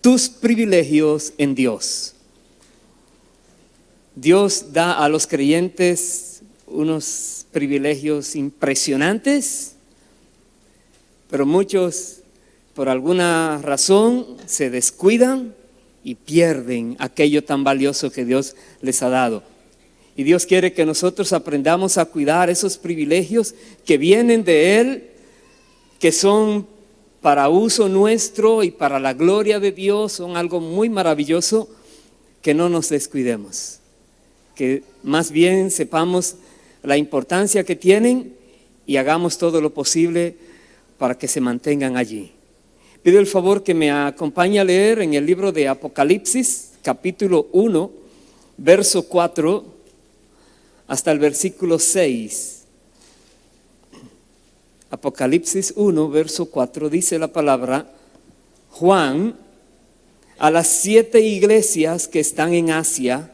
tus privilegios en Dios. Dios da a los creyentes unos privilegios impresionantes, pero muchos por alguna razón se descuidan y pierden aquello tan valioso que Dios les ha dado. Y Dios quiere que nosotros aprendamos a cuidar esos privilegios que vienen de Él, que son para uso nuestro y para la gloria de Dios, son algo muy maravilloso, que no nos descuidemos. Que más bien sepamos la importancia que tienen y hagamos todo lo posible para que se mantengan allí. Pido el favor que me acompañe a leer en el libro de Apocalipsis, capítulo 1, verso 4, hasta el versículo 6. Apocalipsis 1, verso 4, dice la palabra: Juan, a las 7 iglesias que están en Asia,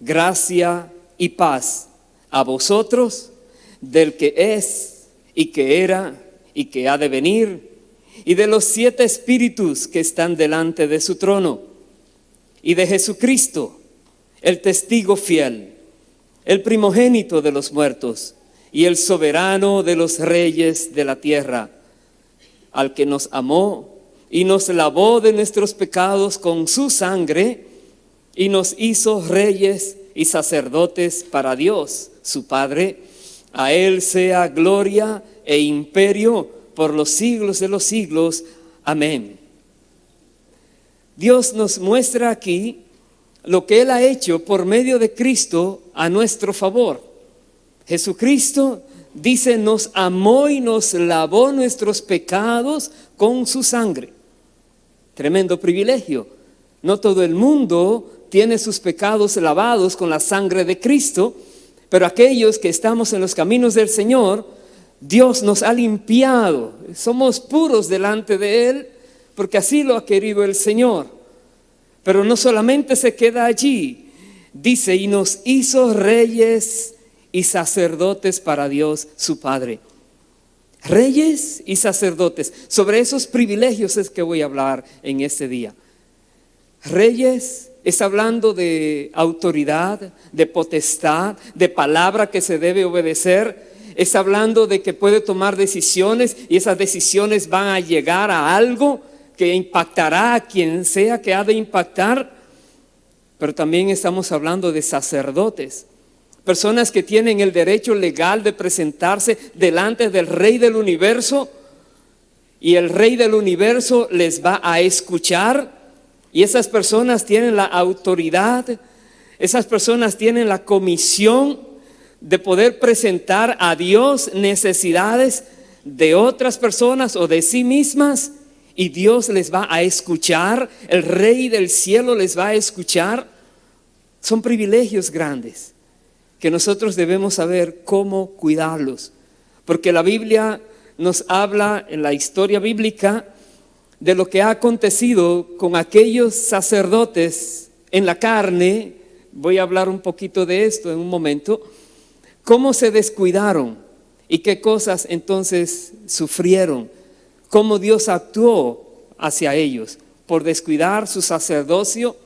gracia y paz a vosotros, del que es y que era y que ha de venir, y de los 7 espíritus que están delante de su trono, y de Jesucristo, el testigo fiel, el primogénito de los muertos, y el soberano de los reyes de la tierra, al que nos amó y nos lavó de nuestros pecados con su sangre, y nos hizo reyes y sacerdotes para Dios, su Padre. A Él sea gloria e imperio por los siglos de los siglos. Amén. Dios nos muestra aquí lo que Él ha hecho por medio de Cristo a nuestro favor. Jesucristo, dice, nos amó y nos lavó nuestros pecados con su sangre. Tremendo privilegio. No todo el mundo tiene sus pecados lavados con la sangre de Cristo, pero aquellos que estamos en los caminos del Señor, Dios nos ha limpiado. Somos puros delante de Él, porque así lo ha querido el Señor. Pero no solamente se queda allí, dice, y nos hizo reyes y sacerdotes para Dios, su Padre. Reyes y sacerdotes. Sobre esos privilegios es que voy a hablar en este día. Reyes es hablando de autoridad, de potestad, de palabra que se debe obedecer. Es hablando de que puede tomar decisiones y esas decisiones van a llegar a algo que impactará a quien sea que ha de impactar. Pero también estamos hablando de sacerdotes, personas que tienen el derecho legal de presentarse delante del Rey del Universo, y el Rey del Universo les va a escuchar. Y esas personas tienen la autoridad, esas personas tienen la comisión de poder presentar a Dios necesidades de otras personas o de sí mismas, y Dios les va a escuchar, el Rey del cielo les va a escuchar. Son privilegios grandes que nosotros debemos saber cómo cuidarlos, porque la Biblia nos habla en la historia bíblica de lo que ha acontecido con aquellos sacerdotes en la carne. Voy a hablar un poquito de esto en un momento. Cómo se descuidaron y qué cosas entonces sufrieron. Cómo Dios actuó hacia ellos por descuidar su sacerdocio.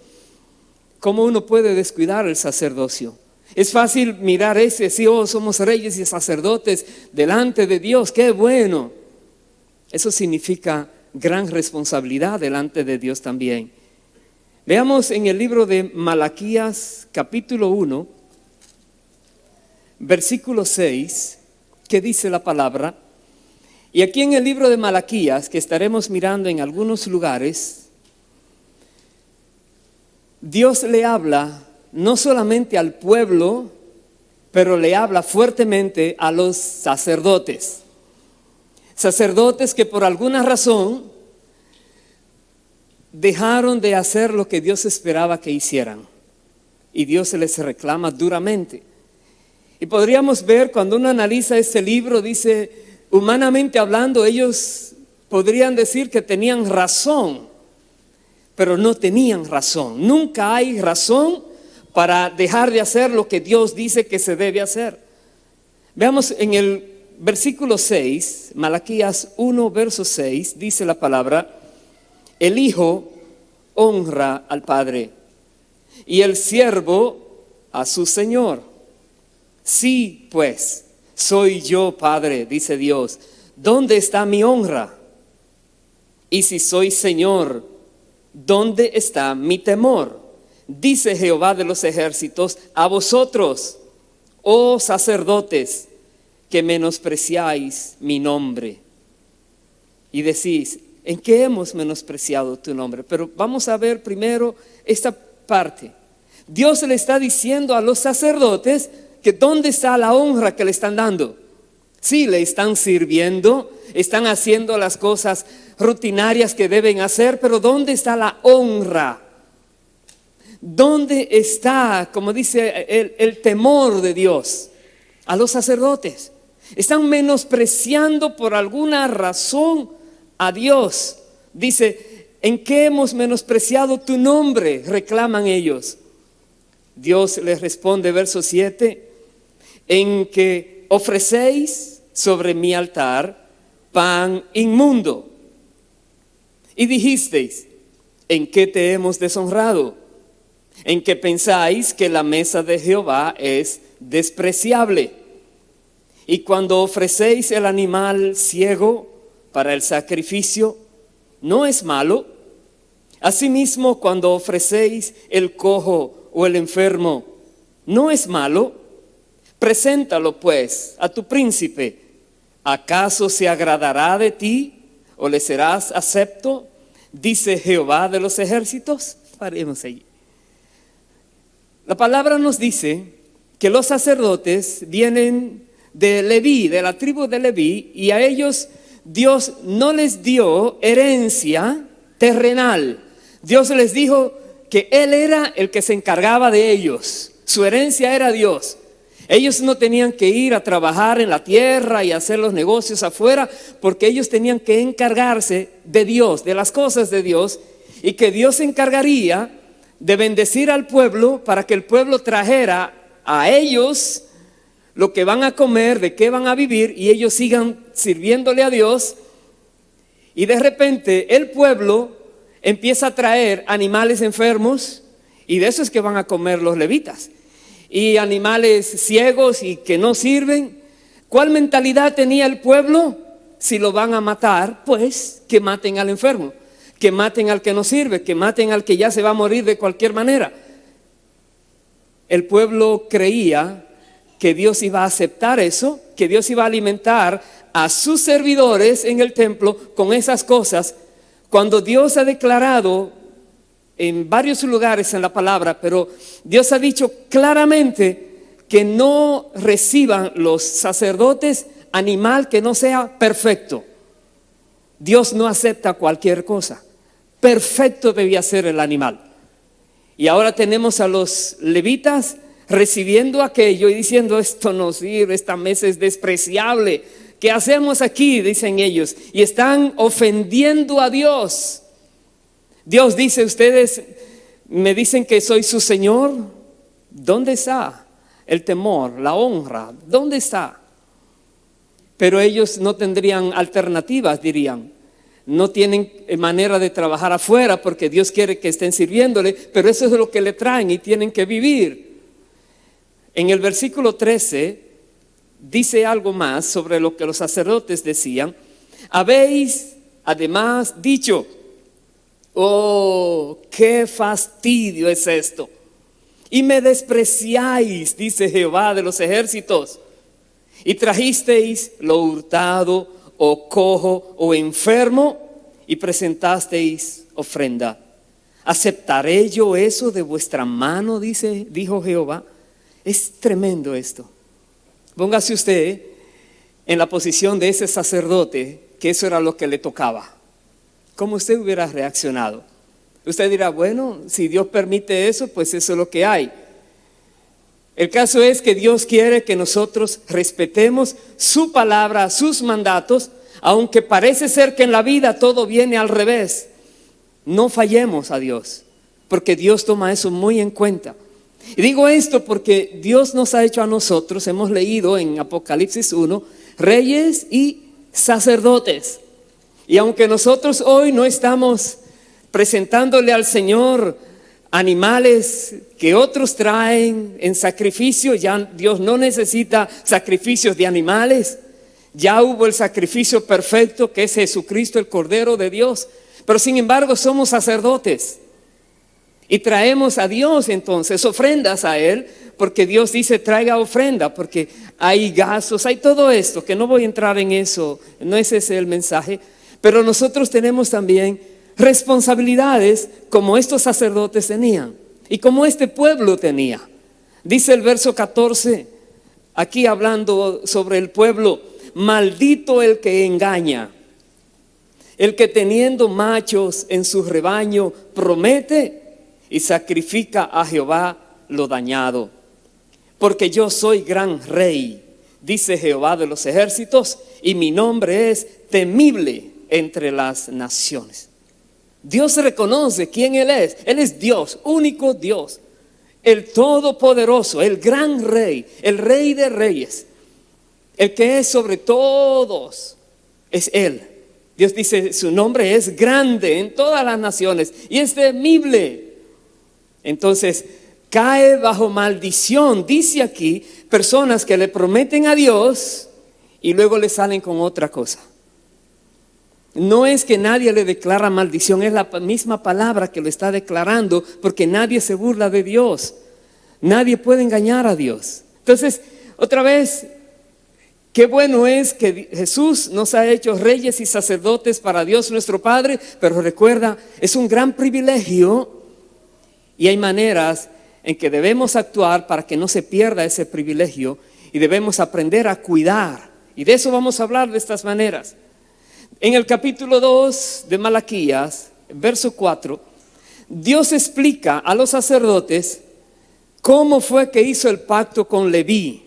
¿Cómo uno puede descuidar el sacerdocio? Es fácil mirar ese, sí, somos reyes y sacerdotes delante de Dios, qué bueno. Eso significa gran responsabilidad delante de Dios también. Veamos en el libro de Malaquías, capítulo 1, versículo 6, que dice la palabra. Y aquí en el libro de Malaquías, que estaremos mirando en algunos lugares, Dios le habla no solamente al pueblo, pero le habla fuertemente a los sacerdotes. Sacerdotes que por alguna razón dejaron de hacer lo que Dios esperaba que hicieran, y Dios se les reclama duramente. Y podríamos ver, cuando uno analiza este libro, dice, humanamente hablando, ellos podrían decir que tenían razón, pero no tenían razón. Nunca hay razón para dejar de hacer lo que Dios dice que se debe hacer. Veamos en el versículo 6, Malaquías 1, verso 6, dice la palabra: el Hijo honra al Padre y el siervo a su Señor. Sí, pues, soy yo Padre, dice Dios, ¿dónde está mi honra? Y si soy Señor, ¿dónde está mi temor? Dice Jehová de los ejércitos a vosotros, oh sacerdotes, que menospreciáis mi nombre. Y decís, ¿en qué hemos menospreciado tu nombre? Pero vamos a ver primero esta parte. Dios le está diciendo a los sacerdotes que dónde está la honra que le están dando. Sí, le están sirviendo, están haciendo las cosas rutinarias que deben hacer, pero ¿dónde está la honra? ¿Dónde está, como dice el temor de Dios a los sacerdotes? Están menospreciando por alguna razón a Dios. Dice, ¿en qué hemos menospreciado tu nombre?, reclaman ellos. Dios les responde, verso 7, en que ofrecéis sobre mi altar pan inmundo. Y dijisteis, ¿en qué te hemos deshonrado? En que pensáis que la mesa de Jehová es despreciable. Y cuando ofrecéis el animal ciego para el sacrificio, ¿no es malo? Asimismo, cuando ofrecéis el cojo o el enfermo, ¿no es malo? Preséntalo pues a tu príncipe. ¿Acaso se agradará de ti o le serás acepto? Dice Jehová de los ejércitos. Paremos allí. La palabra nos dice que los sacerdotes vienen de Leví, de la tribu de Leví, y a ellos Dios no les dio herencia terrenal. Dios les dijo que Él era el que se encargaba de ellos. Su herencia era Dios. Ellos no tenían que ir a trabajar en la tierra y hacer los negocios afuera, porque ellos tenían que encargarse de Dios, de las cosas de Dios, y que Dios se encargaría de bendecir al pueblo para que el pueblo trajera a ellos lo que van a comer, de qué van a vivir, y ellos sigan sirviéndole a Dios. Y de repente el pueblo empieza a traer animales enfermos, y de eso es que van a comer los levitas, y animales ciegos y que no sirven. ¿Cuál mentalidad tenía el pueblo? Si lo van a matar, pues que maten al enfermo, que maten al que no sirve, que maten al que ya se va a morir de cualquier manera. El pueblo creía que Dios iba a aceptar eso, que Dios iba a alimentar a sus servidores en el templo con esas cosas, cuando Dios ha declarado en varios lugares en la palabra, pero Dios ha dicho claramente que no reciban los sacerdotes animal que no sea perfecto. Dios no acepta cualquier cosa. Perfecto debía ser el animal. Y ahora tenemos a los levitas recibiendo aquello y diciendo, esto no sirve, esta mesa es despreciable. ¿Qué hacemos aquí?, dicen ellos, y están ofendiendo a Dios. Dios dice, ustedes me dicen que soy su Señor. ¿Dónde está el temor, la honra? ¿Dónde está? Pero ellos no tendrían alternativas, dirían. No tienen manera de trabajar afuera porque Dios quiere que estén sirviéndole, pero eso es lo que le traen y tienen que vivir. En el versículo 13 dice algo más sobre lo que los sacerdotes decían. Habéis además dicho, oh, qué fastidio es esto. Y me despreciáis, dice Jehová de los ejércitos, y trajisteis lo hurtado, o cojo, o enfermo, y presentasteis ofrenda. ¿Aceptaré yo eso de vuestra mano?, dijo Jehová. Es tremendo esto. Póngase usted en la posición de ese sacerdote, que eso era lo que le tocaba. ¿Cómo usted hubiera reaccionado? Usted dirá, bueno, si Dios permite eso, pues eso es lo que hay. El caso es que Dios quiere que nosotros respetemos su palabra, sus mandatos, aunque parece ser que en la vida todo viene al revés. No fallemos a Dios, porque Dios toma eso muy en cuenta. Y digo esto porque Dios nos ha hecho a nosotros, hemos leído en Apocalipsis 1, reyes y sacerdotes. Y aunque nosotros hoy no estamos presentándole al Señor animales que otros traen en sacrificio. Ya Dios no necesita sacrificios de animales. Ya hubo el sacrificio perfecto, que es Jesucristo, el Cordero de Dios. Pero sin embargo somos sacerdotes y traemos a Dios entonces ofrendas a Él, porque Dios dice traiga ofrenda, porque hay gastos, hay todo esto, que no voy a entrar en eso, no es ese el mensaje. Pero nosotros tenemos también responsabilidades como estos sacerdotes tenían y como este pueblo tenía. Dice el verso 14, aquí hablando sobre el pueblo: maldito el que engaña, el que teniendo machos en su rebaño promete y sacrifica a Jehová lo dañado. Porque yo soy gran rey, dice Jehová de los ejércitos, y mi nombre es temible entre las naciones. Dios reconoce quién Él es. Él es Dios, único Dios, el todopoderoso, el gran rey, el rey de reyes, el que es sobre todos, es Él. Dios dice su nombre es grande en todas las naciones y es temible. Entonces cae bajo maldición, dice aquí, personas que le prometen a Dios y luego le salen con otra cosa. No es que nadie le declara maldición, es la misma palabra que lo está declarando, porque nadie se burla de Dios. Nadie puede engañar a Dios. Entonces, otra vez, qué bueno es que Jesús nos ha hecho reyes y sacerdotes para Dios nuestro Padre, pero recuerda, es un gran privilegio y hay maneras en que debemos actuar para que no se pierda ese privilegio y debemos aprender a cuidar. Y de eso vamos a hablar, de estas maneras. En el capítulo 2 de Malaquías, verso 4, Dios explica a los sacerdotes cómo fue que hizo el pacto con Leví.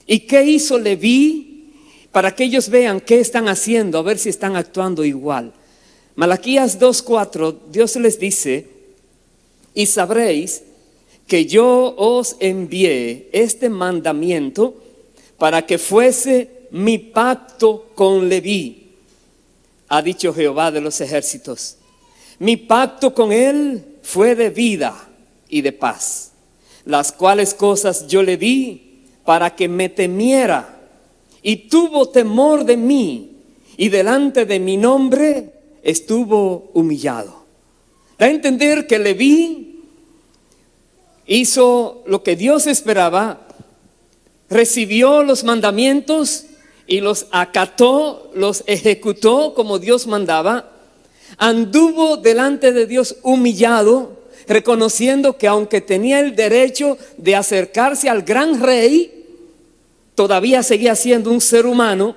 ¿Y qué hizo Leví? Para que ellos vean qué están haciendo, a ver si están actuando igual. Malaquías 2:4, Dios les dice: y sabréis que yo os envié este mandamiento para que fuese mi pacto con Leví, ha dicho Jehová de los ejércitos. Mi pacto con él fue de vida y de paz, las cuales cosas yo le di para que me temiera, y tuvo temor de mí, y delante de mi nombre estuvo humillado. Da a entender que Leví hizo lo que Dios esperaba, recibió los mandamientos y los acató, los ejecutó como Dios mandaba. Anduvo delante de Dios humillado, reconociendo que aunque tenía el derecho de acercarse al gran rey, todavía seguía siendo un ser humano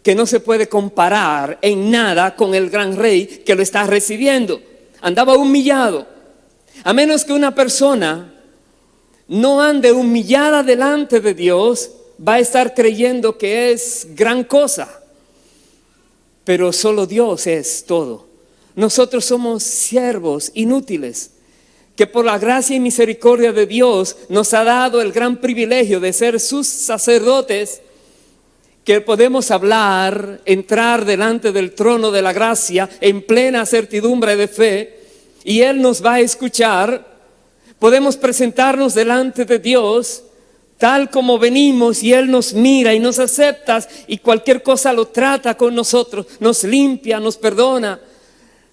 que no se puede comparar en nada con el gran rey que lo está recibiendo. Andaba humillado. A menos que una persona no ande humillada delante de Dios, va a estar creyendo que es gran cosa. Pero solo Dios es todo. Nosotros somos siervos inútiles, que por la gracia y misericordia de Dios nos ha dado el gran privilegio de ser sus sacerdotes, que podemos hablar, entrar delante del trono de la gracia en plena certidumbre de fe, y Él nos va a escuchar. Podemos presentarnos delante de Dios tal como venimos, y Él nos mira y nos acepta, y cualquier cosa lo trata con nosotros, nos limpia, nos perdona,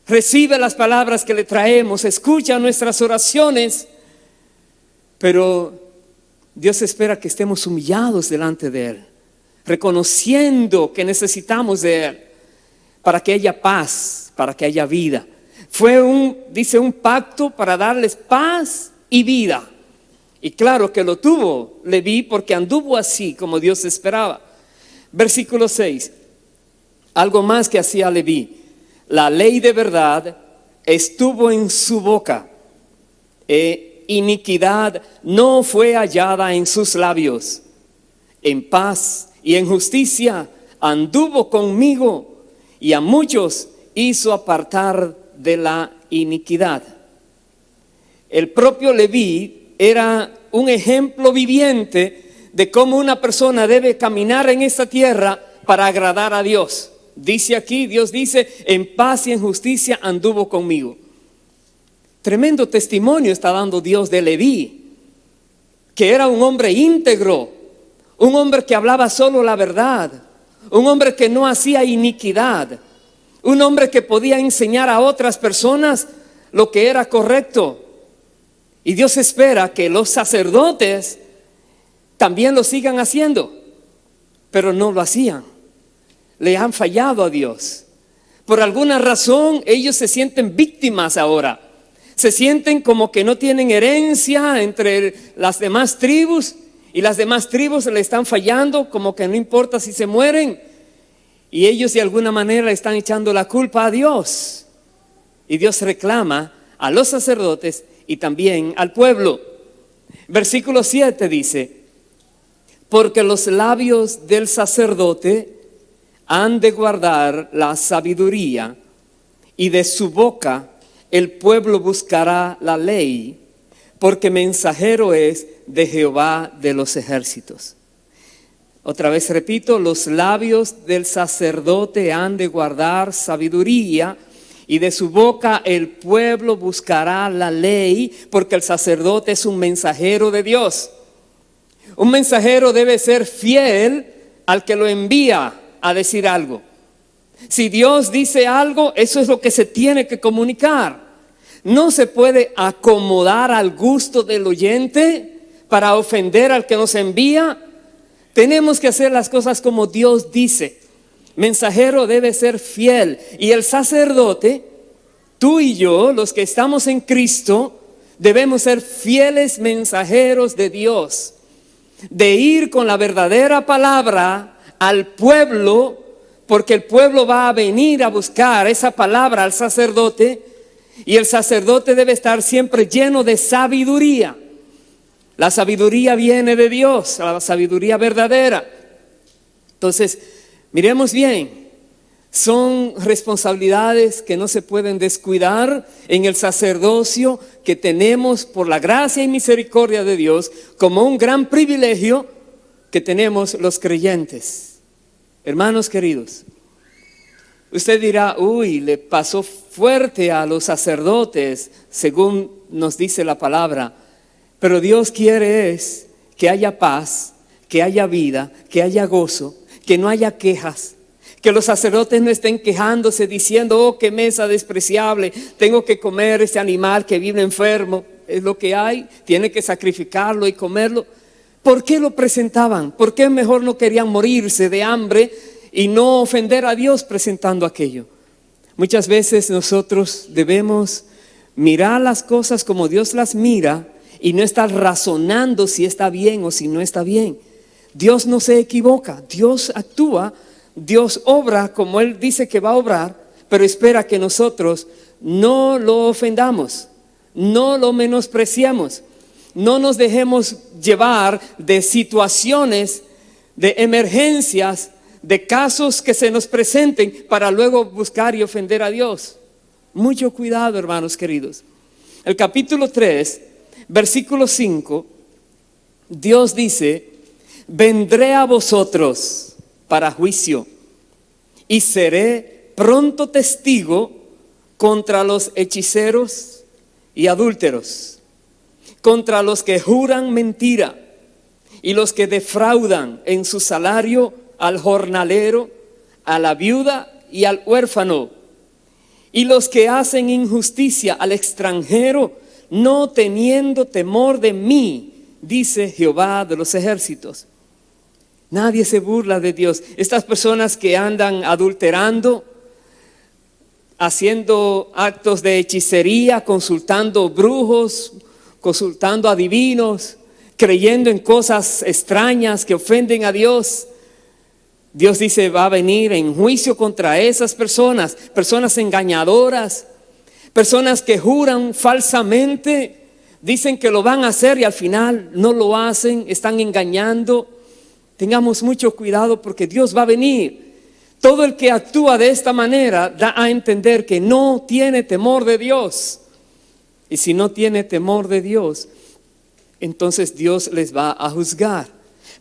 recibe las palabras que le traemos, escucha nuestras oraciones. Pero Dios espera que estemos humillados delante de Él, reconociendo que necesitamos de Él para que haya paz, para que haya vida. Fue un pacto para darles paz y vida. Y claro que lo tuvo Leví, porque anduvo así como Dios esperaba. Versículo 6, algo más que hacía Leví: la ley de verdad estuvo en su boca, iniquidad no fue hallada en sus labios. En paz y en justicia anduvo conmigo, y a muchos hizo apartar de la iniquidad. El propio Leví era un ejemplo viviente de cómo una persona debe caminar en esta tierra para agradar a Dios. Dice aquí, Dios dice, en paz y en justicia anduvo conmigo. Tremendo testimonio está dando Dios de Leví, que era un hombre íntegro, un hombre que hablaba solo la verdad, un hombre que no hacía iniquidad, un hombre que podía enseñar a otras personas lo que era correcto. Y Dios espera que los sacerdotes también lo sigan haciendo, pero no lo hacían. Le han fallado a Dios. Por alguna razón ellos se sienten víctimas ahora. Se sienten como que no tienen herencia entre las demás tribus, y las demás tribus le están fallando, como que no importa si se mueren, y ellos de alguna manera le están echando la culpa a Dios. Y Dios reclama a los sacerdotes y también al pueblo. Versículo 7 dice: porque los labios del sacerdote han de guardar la sabiduría, y de su boca el pueblo buscará la ley, porque mensajero es de Jehová de los ejércitos. Otra vez repito, los labios del sacerdote han de guardar sabiduría, y de su boca el pueblo buscará la ley, porque el sacerdote es un mensajero de Dios. Un mensajero debe ser fiel al que lo envía a decir algo. Si Dios dice algo, eso es lo que se tiene que comunicar. No se puede acomodar al gusto del oyente para ofender al que nos envía. Tenemos que hacer las cosas como Dios dice. Mensajero debe ser fiel, y el sacerdote, tú y yo, los que estamos en Cristo, debemos ser fieles mensajeros de Dios, de ir con la verdadera palabra al pueblo, porque el pueblo va a venir a buscar esa palabra al sacerdote, y el sacerdote debe estar siempre lleno de sabiduría. La sabiduría viene de Dios, la sabiduría verdadera. Entonces, miremos bien, son responsabilidades que no se pueden descuidar en el sacerdocio que tenemos por la gracia y misericordia de Dios, como un gran privilegio que tenemos los creyentes. Hermanos queridos, usted dirá: uy, le pasó fuerte a los sacerdotes, según nos dice la palabra. Pero Dios quiere es que haya paz, que haya vida, que haya gozo, que no haya quejas, que los sacerdotes no estén quejándose diciendo: oh, qué mesa despreciable, tengo que comer ese animal que vive enfermo, es lo que hay, tiene que sacrificarlo y comerlo. ¿Por qué lo presentaban? ¿Por qué mejor no querían morirse de hambre y no ofender a Dios presentando aquello? Muchas veces nosotros debemos mirar las cosas como Dios las mira y no estar razonando si está bien o si no está bien. Dios no se equivoca, Dios actúa, Dios obra como Él dice que va a obrar, pero espera que nosotros no lo ofendamos, no lo menospreciemos, no nos dejemos llevar de situaciones, de emergencias, de casos que se nos presenten para luego buscar y ofender a Dios. Mucho cuidado, hermanos queridos. El capítulo 3, versículo 5, Dios dice: vendré a vosotros para juicio, y seré pronto testigo contra los hechiceros y adúlteros, contra los que juran mentira, y los que defraudan en su salario al jornalero, a la viuda y al huérfano, y los que hacen injusticia al extranjero, no teniendo temor de mí, dice Jehová de los ejércitos. Nadie se burla de Dios. Estas personas que andan adulterando, haciendo actos de hechicería, consultando brujos, consultando adivinos, creyendo en cosas extrañas que ofenden a Dios, Dios dice: va a venir en juicio contra esas personas, personas engañadoras, personas que juran falsamente, dicen que lo van a hacer y al final no lo hacen, están engañando. Tengamos mucho cuidado, porque Dios va a venir. Todo el que actúa de esta manera da a entender que no tiene temor de Dios. Y si no tiene temor de Dios, entonces Dios les va a juzgar.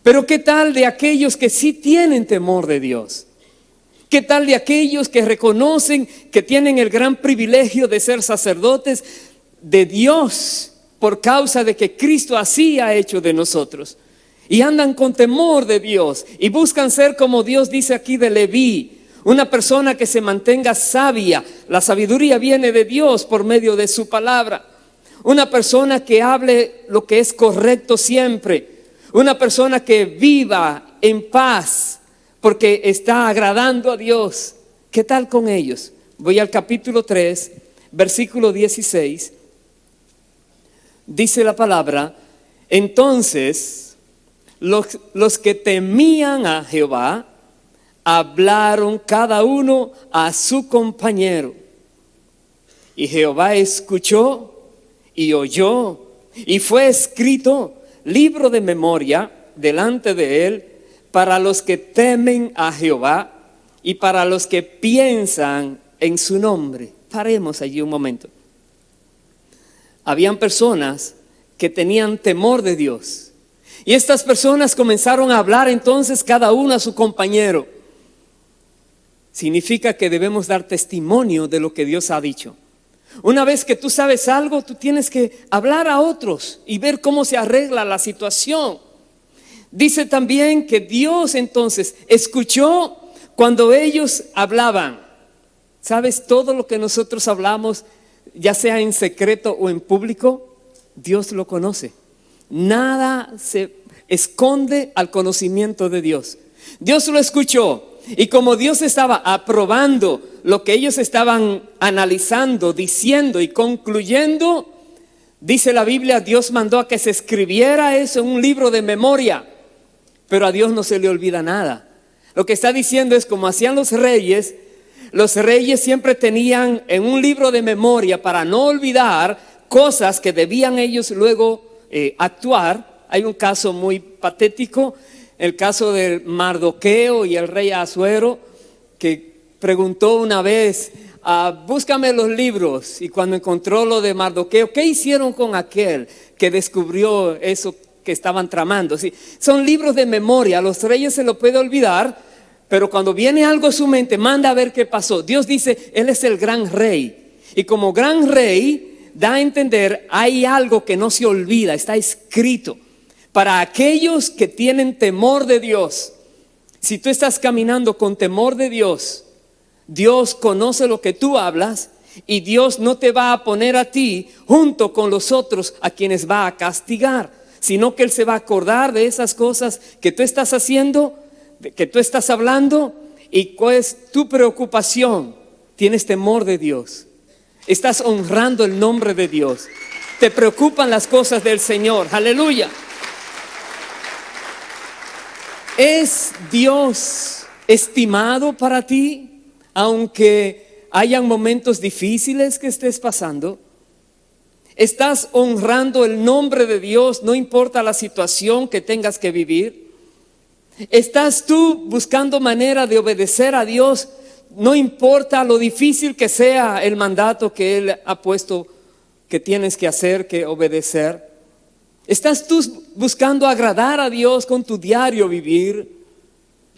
Pero ¿qué tal de aquellos que sí tienen temor de Dios? ¿Qué tal de aquellos que reconocen que tienen el gran privilegio de ser sacerdotes de Dios por causa de que Cristo así ha hecho de nosotros? Y andan con temor de Dios y buscan ser como Dios dice aquí de Leví, una persona que se mantenga sabia. La sabiduría viene de Dios por medio de su palabra. Una persona que hable lo que es correcto siempre. Una persona que viva en paz porque está agradando a Dios. ¿Qué tal con ellos? Voy al capítulo 3, versículo 16. Dice la palabra: entonces los que temían a Jehová hablaron cada uno a su compañero. Y Jehová escuchó y oyó, y fue escrito libro de memoria delante de él para los que temen a Jehová y para los que piensan en su nombre. Paremos allí un momento. Habían personas que tenían temor de Dios, y estas personas comenzaron a hablar entonces cada uno a su compañero. Significa que debemos dar testimonio de lo que Dios ha dicho. Una vez que tú sabes algo, tú tienes que hablar a otros y ver cómo se arregla la situación. Dice también que Dios entonces escuchó cuando ellos hablaban. ¿Sabes? Todo lo que nosotros hablamos, ya sea en secreto o en público, Dios lo conoce. Nada se esconde al conocimiento de Dios. Dios lo escuchó. Y como Dios estaba aprobando lo que ellos estaban analizando, diciendo y concluyendo, dice la Biblia, Dios mandó a que se escribiera eso en un libro de memoria. Pero a Dios no se le olvida nada. Lo que está diciendo es como hacían los reyes siempre tenían en un libro de memoria para no olvidar cosas que debían ellos luego actuar. Hay un caso muy patético, el caso de Mardoqueo y el rey Asuero, que preguntó una vez: búscame los libros. Y cuando encontró lo de Mardoqueo, ¿qué hicieron con aquel que descubrió eso que estaban tramando? Sí, son libros de memoria. A los reyes se lo puede olvidar, pero cuando viene algo a su mente, manda a ver qué pasó. Dios dice, Él es el gran rey, y como gran rey da a entender, hay algo que no se olvida, está escrito. Para aquellos que tienen temor de Dios, si tú estás caminando con temor de Dios, Dios conoce lo que tú hablas, y Dios no te va a poner a ti junto con los otros a quienes va a castigar, sino que Él se va a acordar de esas cosas que tú estás haciendo, que tú estás hablando, y cuál es tu preocupación. Tienes temor de Dios, estás honrando el nombre de Dios, te preocupan las cosas del Señor. Aleluya. ¿Es Dios estimado para ti, aunque hayan momentos difíciles que estés pasando? ¿Estás honrando el nombre de Dios, no importa la situación que tengas que vivir? ¿Estás tú buscando manera de obedecer a Dios, no importa lo difícil que sea el mandato que Él ha puesto que tienes que hacer, que obedecer? ¿Estás tú buscando agradar a Dios con tu diario vivir?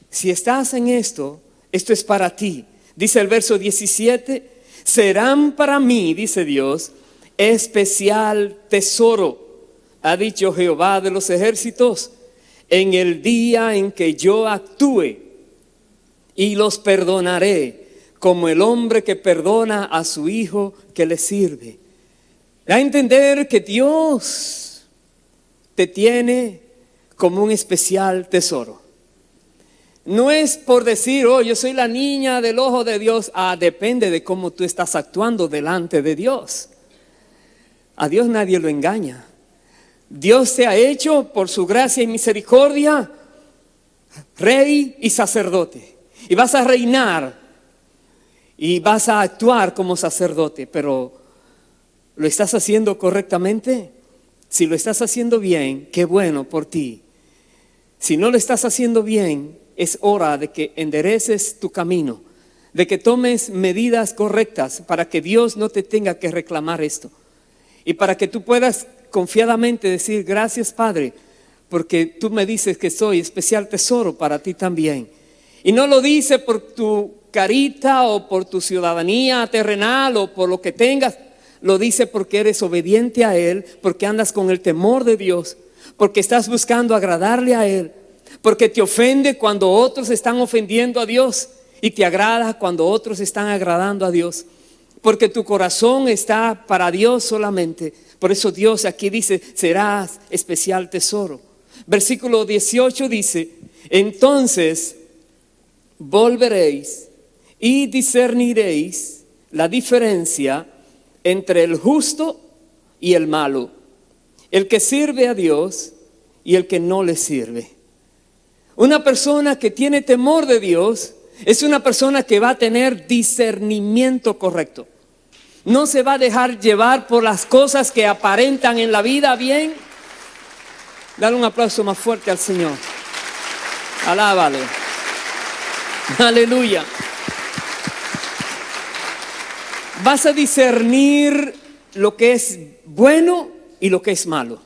Si estás en esto, esto es para ti. Dice el verso 17, serán para mí, dice Dios, especial tesoro, ha dicho Jehová de los ejércitos, en el día en que yo actúe, y los perdonaré como el hombre que perdona a su hijo que le sirve. Da a entender que Dios te tiene como un especial tesoro. No es por decir, yo soy la niña del ojo de Dios. Depende de cómo tú estás actuando delante de Dios. A Dios nadie lo engaña. Dios te ha hecho por su gracia y misericordia rey y sacerdote, y vas a reinar y vas a actuar como sacerdote. Pero ¿lo estás haciendo correctamente? Si lo estás haciendo bien, qué bueno por ti. Si no lo estás haciendo bien, es hora de que endereces tu camino, de que tomes medidas correctas para que Dios no te tenga que reclamar esto, y para que tú puedas confiadamente decir, gracias Padre, porque tú me dices que soy especial tesoro para ti también. Y no lo dice por tu carita o por tu ciudadanía terrenal o por lo que tengas. Lo dice porque eres obediente a Él, porque andas con el temor de Dios, porque estás buscando agradarle a Él, porque te ofende cuando otros están ofendiendo a Dios y te agrada cuando otros están agradando a Dios, porque tu corazón está para Dios solamente. Por eso Dios aquí dice: serás especial tesoro. Versículo 18 dice: entonces volveréis y discerniréis la diferencia entre el justo y el malo, el que sirve a Dios y el que no le sirve. Una persona que tiene temor de Dios es una persona que va a tener discernimiento correcto. No se va a dejar llevar por las cosas que aparentan en la vida bien. Dale un aplauso más fuerte al Señor. Alábalo. Aleluya. Vas a discernir lo que es bueno y lo que es malo.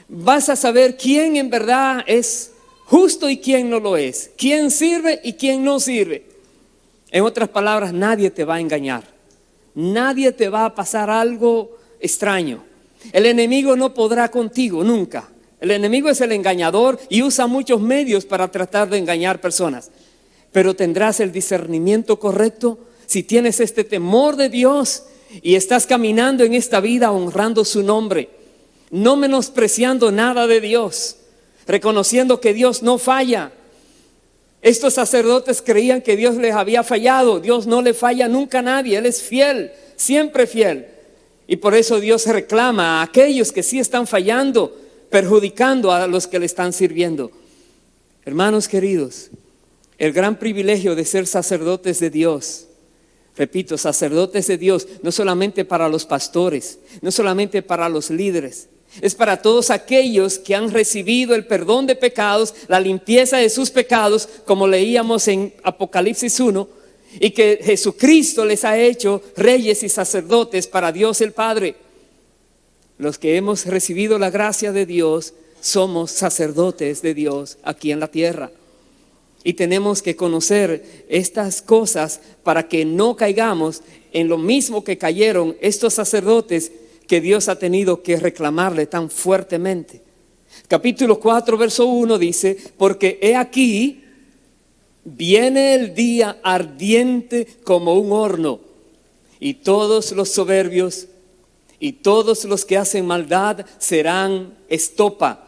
Vas a saber quién en verdad es justo y quién no lo es, quién sirve y quién no sirve. En otras palabras, nadie te va a engañar, nadie te va a pasar algo extraño. El enemigo no podrá contigo nunca. El enemigo es el engañador y usa muchos medios para tratar de engañar personas. Pero tendrás el discernimiento correcto si tienes este temor de Dios y estás caminando en esta vida honrando su nombre, no menospreciando nada de Dios, reconociendo que Dios no falla. Estos sacerdotes creían que Dios les había fallado. Dios no le falla nunca a nadie. Él es fiel, siempre fiel. Y por eso Dios reclama a aquellos que sí están fallando, perjudicando a los que le están sirviendo. Hermanos queridos, el gran privilegio de ser sacerdotes de Dios, repito, sacerdotes de Dios, no solamente para los pastores, no solamente para los líderes, es para todos aquellos que han recibido el perdón de pecados, la limpieza de sus pecados, como leíamos en Apocalipsis 1, y que Jesucristo les ha hecho reyes y sacerdotes para Dios el Padre. Los que hemos recibido la gracia de Dios somos sacerdotes de Dios aquí en la tierra. Y tenemos que conocer estas cosas para que no caigamos en lo mismo que cayeron estos sacerdotes que Dios ha tenido que reclamarle tan fuertemente. Capítulo 4, verso 1 dice: porque he aquí, viene el día ardiente como un horno, y todos los soberbios y todos los que hacen maldad serán estopa.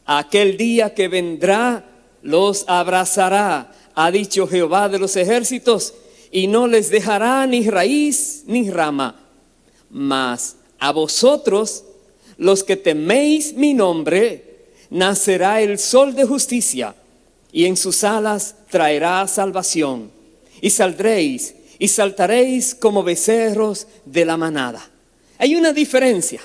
Aquel día que vendrá los abrazará, ha dicho Jehová de los ejércitos, y no les dejará ni raíz ni rama. Mas a vosotros, los que teméis mi nombre, nacerá el sol de justicia, y en sus alas traerá salvación. Y saldréis y saltaréis como becerros de la manada. Hay una diferencia.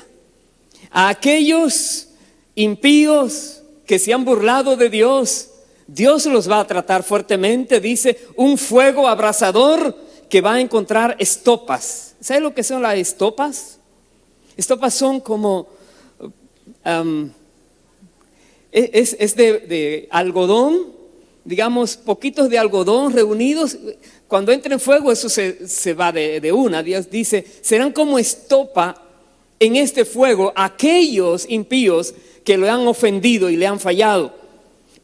A aquellos impíos que se han burlado de Dios, Dios los va a tratar fuertemente. Dice: un fuego abrasador que va a encontrar estopas. ¿Sabe lo que son las estopas? Estopas son como es de algodón, digamos, poquitos de algodón reunidos. Cuando entra en fuego, eso se va de una. Dios dice: serán como estopa en este fuego aquellos impíos que lo han ofendido y le han fallado.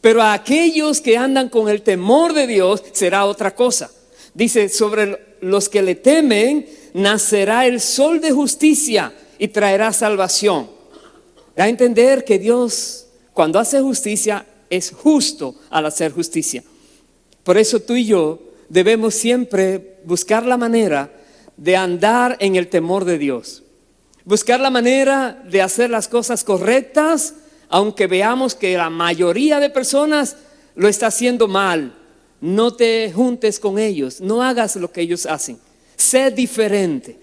Pero a aquellos que andan con el temor de Dios será otra cosa. Dice: sobre los que le temen nacerá el sol de justicia y traerá salvación. Da a entender que Dios, cuando hace justicia, es justo al hacer justicia. Por eso tú y yo debemos siempre buscar la manera de andar en el temor de Dios, buscar la manera de hacer las cosas correctas, aunque veamos que la mayoría de personas lo está haciendo mal. No te juntes con ellos, no hagas lo que ellos hacen. Sé diferente,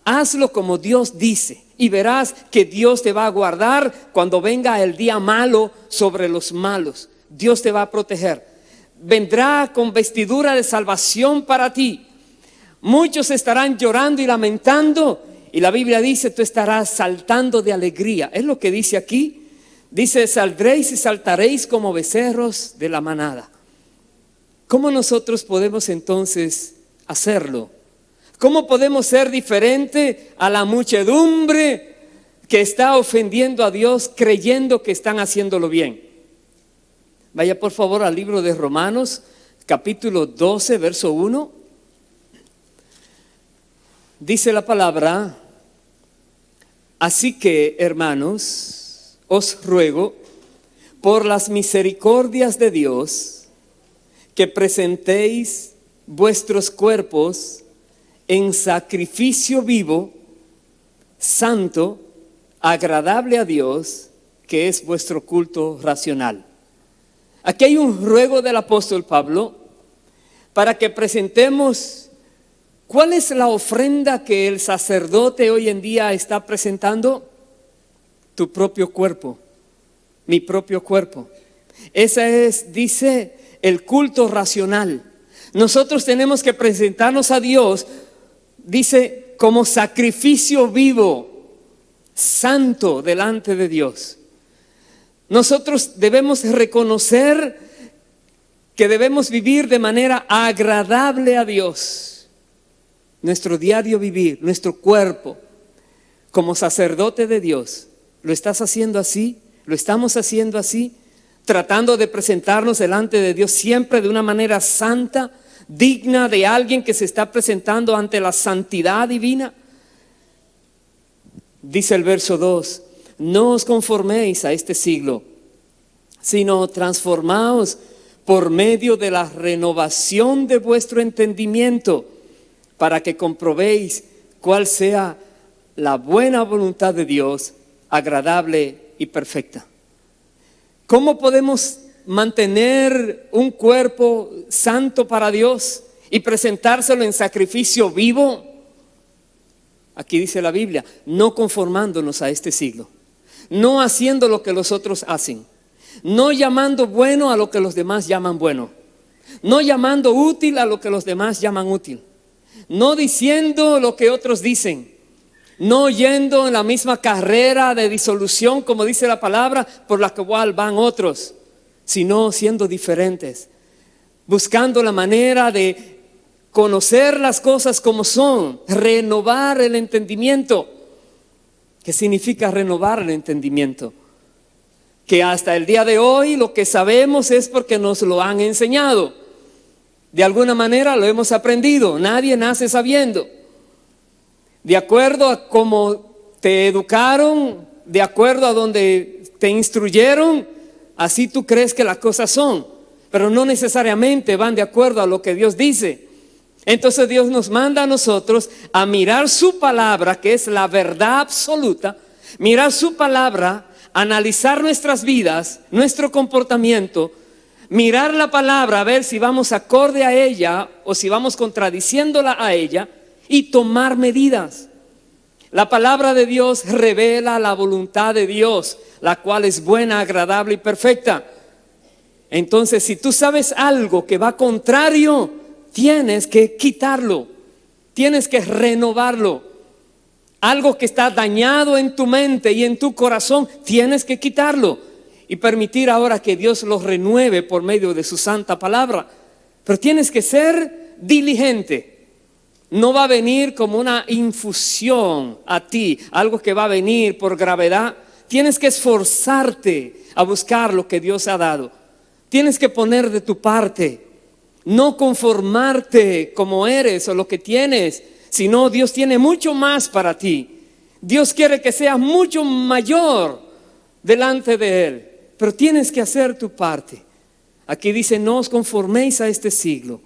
hazlo como Dios dice, y verás que Dios te va a guardar cuando venga el día malo sobre los malos. Dios te va a proteger. Vendrá con vestidura de salvación para ti. Muchos estarán llorando y lamentando, y la Biblia dice: tú estarás saltando de alegría. Es lo que dice aquí. Dice: saldréis y saltaréis como becerros de la manada. ¿Cómo nosotros podemos entonces hacerlo? ¿Cómo podemos ser diferente a la muchedumbre que está ofendiendo a Dios creyendo que están haciéndolo bien? Vaya por favor al libro de Romanos, capítulo 12, verso 1. Dice la palabra: así que, hermanos, os ruego por las misericordias de Dios que presentéis vuestros cuerpos en sacrificio vivo, santo, agradable a Dios, que es vuestro culto racional. Aquí hay un ruego del apóstol Pablo para que presentemos. ¿Cuál es la ofrenda que el sacerdote hoy en día está presentando? Tu propio cuerpo, mi propio cuerpo. Esa es, dice, el culto racional. Nosotros tenemos que presentarnos a Dios, dice, como sacrificio vivo, santo delante de Dios. Nosotros debemos reconocer que debemos vivir de manera agradable a Dios. Nuestro diario vivir, nuestro cuerpo, como sacerdote de Dios, ¿lo estás haciendo así? ¿Lo estamos haciendo así? Tratando de presentarnos delante de Dios siempre de una manera santa, digna de alguien que se está presentando ante la santidad divina. Dice el verso 2, no os conforméis a este siglo, sino transformaos por medio de la renovación de vuestro entendimiento, para que comprobéis cuál sea la buena voluntad de Dios, agradable y perfecta. ¿Cómo podemos mantener un cuerpo santo para Dios y presentárselo en sacrificio vivo? Aquí dice la Biblia, no conformándonos a este siglo, no haciendo lo que los otros hacen, no llamando bueno a lo que los demás llaman bueno, no llamando útil a lo que los demás llaman útil, no diciendo lo que otros dicen, no yendo en la misma carrera de disolución, como dice la palabra, por la cual van otros, sino siendo diferentes, buscando la manera de conocer las cosas como son, renovar el entendimiento. ¿Qué significa renovar el entendimiento? Que hasta el día de hoy lo que sabemos es porque nos lo han enseñado. De alguna manera lo hemos aprendido, nadie nace sabiendo. De acuerdo a cómo te educaron, de acuerdo a donde te instruyeron, así tú crees que las cosas son, pero no necesariamente van de acuerdo a lo que Dios dice. Entonces Dios nos manda a nosotros a mirar su palabra, que es la verdad absoluta, mirar su palabra, analizar nuestras vidas, nuestro comportamiento, mirar la palabra a ver si vamos acorde a ella o si vamos contradiciéndola a ella y tomar medidas. La palabra de Dios revela la voluntad de Dios, la cual es buena, agradable y perfecta. Entonces, si tú sabes algo que va contrario, tienes que quitarlo, tienes que renovarlo. Algo que está dañado en tu mente y en tu corazón, tienes que quitarlo y permitir ahora que Dios lo renueve por medio de su santa palabra. Pero tienes que ser diligente. No va a venir como una infusión a ti, algo que va a venir por gravedad. Tienes que esforzarte a buscar lo que Dios ha dado. Tienes que poner de tu parte, no conformarte como eres o lo que tienes, sino Dios tiene mucho más para ti. Dios quiere que seas mucho mayor delante de Él, pero tienes que hacer tu parte. Aquí dice, no os conforméis a este siglo.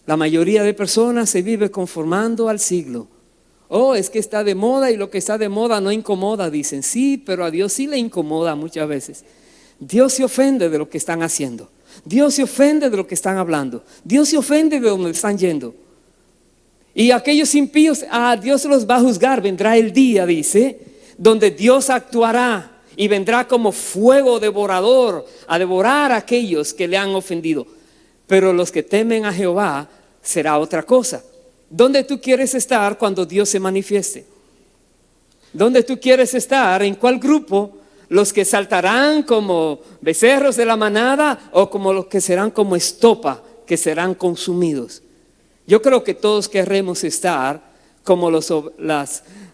La mayoría de personas se vive conformando al siglo. Oh, es que está de moda y lo que está de moda no incomoda, dicen. Sí, pero a Dios sí le incomoda muchas veces. Dios se ofende de lo que están haciendo. Dios se ofende de lo que están hablando. Dios se ofende de donde están yendo. Y aquellos impíos, Dios los va a juzgar. Vendrá el día, dice, donde Dios actuará y vendrá como fuego devorador a devorar a aquellos que le han ofendido. Pero los que temen a Jehová será otra cosa. ¿Dónde tú quieres estar cuando Dios se manifieste? ¿Dónde tú quieres estar? ¿En cuál grupo? los que saltarán como becerros de la manada o como los que serán como estopa, que serán consumidos. Yo creo que todos querremos estar como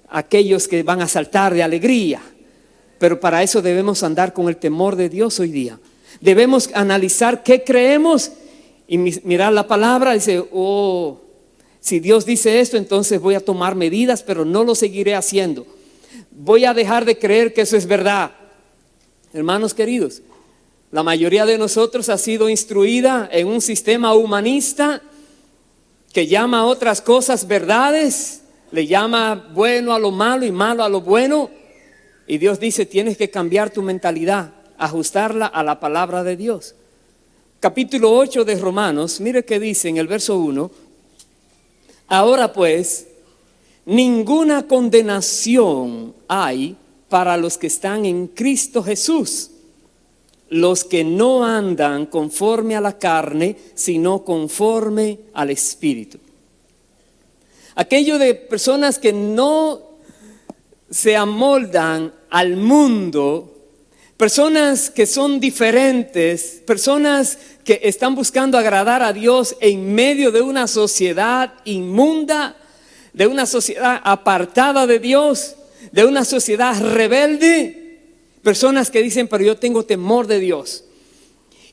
aquellos que van a saltar de alegría, pero para eso debemos andar con el temor de Dios hoy día. Debemos analizar qué creemos y mirar la palabra y decir, si Dios dice esto, entonces voy a tomar medidas, pero no lo seguiré haciendo. Voy a dejar de creer que eso es verdad. Hermanos queridos, la mayoría de nosotros ha sido instruida en un sistema humanista que llama a otras cosas verdades, le llama bueno a lo malo y malo a lo bueno. Y Dios dice, tienes que cambiar tu mentalidad, ajustarla a la palabra de Dios. Capítulo 8 de Romanos, mire qué dice en el verso 1. Ahora pues, ninguna condenación hay para los que están en Cristo Jesús, los que no andan conforme a la carne, sino conforme al Espíritu. Aquello de personas que no se amoldan al mundo, personas que son diferentes, personas que están buscando agradar a Dios en medio de una sociedad inmunda, de una sociedad apartada de Dios, de una sociedad rebelde. Personas que dicen, pero yo tengo temor de Dios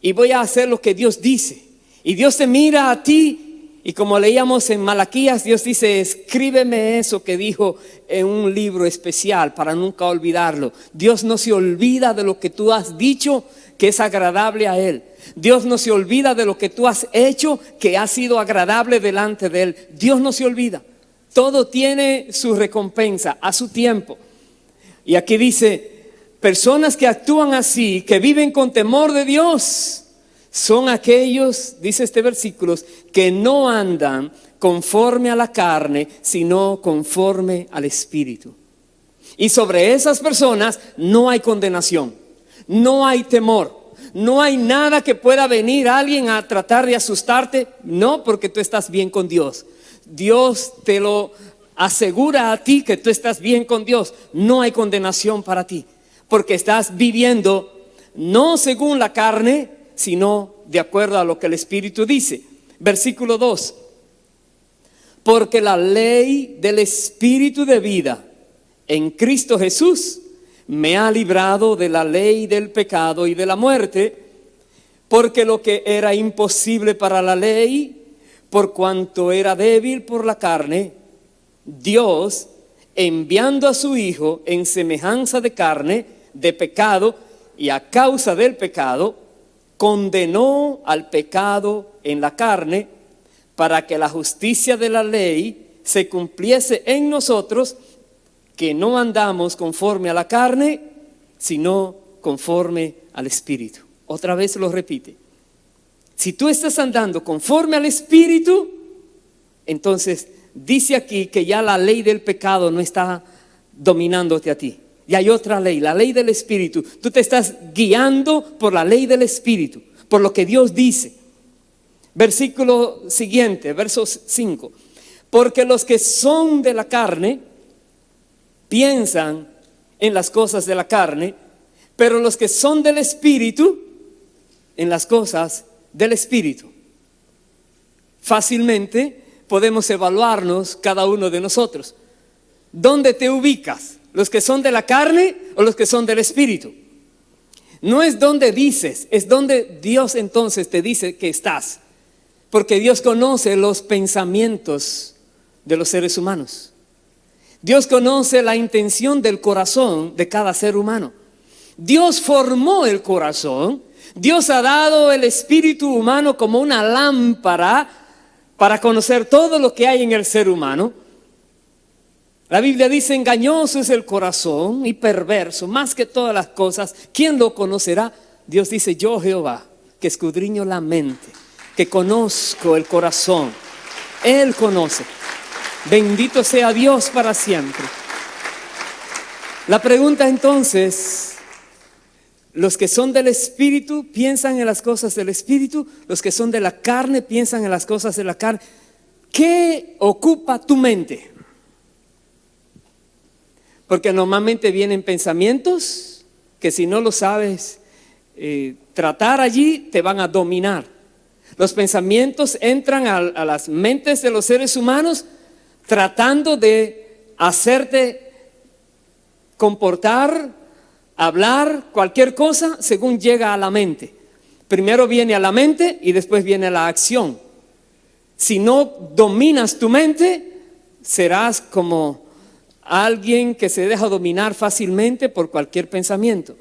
y voy a hacer lo que Dios dice. Y Dios te mira a ti y como leíamos en Malaquías, Dios dice, escríbeme eso que dijo en un libro especial para nunca olvidarlo. Dios no se olvida de lo que tú has dicho que es agradable a Él. Dios no se olvida de lo que tú has hecho que ha sido agradable delante de Él. Dios no se olvida. Todo tiene su recompensa a su tiempo. Y aquí dice, personas que actúan así, que viven con temor de Dios, son aquellos, dice este versículo, que no andan conforme a la carne, sino conforme al Espíritu. Y sobre esas personas no hay condenación, no hay temor, no hay nada que pueda venir alguien a tratar de asustarte, no, porque tú estás bien con Dios. Dios te lo asegura a ti que tú estás bien con Dios. No hay condenación para ti, porque estás viviendo no según la carne, sino de acuerdo a lo que el Espíritu dice. Versículo 2. Porque la ley del Espíritu de vida en Cristo Jesús me ha librado de la ley del pecado y de la muerte, porque lo que era imposible para la ley, por cuanto era débil por la carne, Dios, enviando a su Hijo en semejanza de carne, de pecado, y a causa del pecado, condenó al pecado en la carne, para que la justicia de la ley se cumpliese en nosotros, que no andamos conforme a la carne, sino conforme al Espíritu. Otra vez lo repite. Si tú estás andando conforme al Espíritu, entonces dice aquí que ya la ley del pecado no está dominándote a ti. Y hay otra ley, la ley del Espíritu. Tú te estás guiando por la ley del Espíritu, por lo que Dios dice. Versículo siguiente, verso 5. Porque los que son de la carne piensan en las cosas de la carne, pero los que son del Espíritu, en las cosas del Espíritu. Fácilmente podemos evaluarnos cada uno de nosotros. ¿Dónde te ubicas? ¿Los que son de la carne o los que son del Espíritu? No es donde dices, es donde Dios entonces te dice que estás. Porque Dios conoce los pensamientos de los seres humanos. Dios conoce la intención del corazón de cada ser humano. Dios formó el corazón. Dios ha dado el espíritu humano como una lámpara para conocer todo lo que hay en el ser humano. La Biblia dice, engañoso es el corazón y perverso, más que todas las cosas. ¿Quién lo conocerá? Dios dice, yo Jehová, que escudriño la mente, que conozco el corazón. Él conoce. Bendito sea Dios para siempre. La pregunta entonces, los que son del Espíritu piensan en las cosas del Espíritu, los que son de la carne piensan en las cosas de la carne. ¿Qué ocupa tu mente? Porque normalmente vienen pensamientos, que si no lo sabes tratar allí, te van a dominar. Los pensamientos entran a las mentes de los seres humanos tratando de hacerte comportar, hablar, cualquier cosa según llega a la mente. Primero viene a la mente y después viene a la acción. Si no dominas tu mente, serás como alguien que se deja dominar fácilmente por cualquier pensamiento.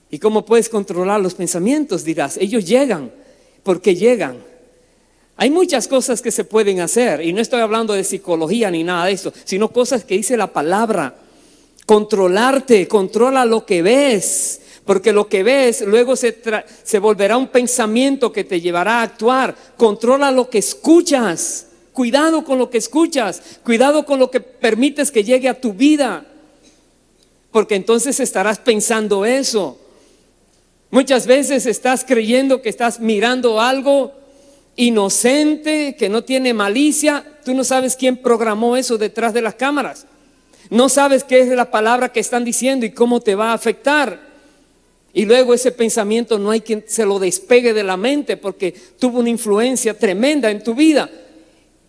¿Y cómo puedes controlar los pensamientos? Dirás, ellos llegan. ¿Por qué llegan? Hay muchas cosas que se pueden hacer, y no estoy hablando de psicología ni nada de eso, sino cosas que dice la palabra. Controlarte, controla lo que ves, porque lo que ves luego se volverá un pensamiento que te llevará a actuar. Controla lo que escuchas, cuidado con lo que escuchas, cuidado con lo que permites que llegue a tu vida, porque entonces estarás pensando eso. Muchas veces estás creyendo que estás mirando algo inocente, que no tiene malicia. Tú no sabes quién programó eso detrás de las cámaras. No sabes qué es la palabra que están diciendo y cómo te va a afectar. Y luego ese pensamiento no hay quien se lo despegue de la mente, porque tuvo una influencia tremenda en tu vida.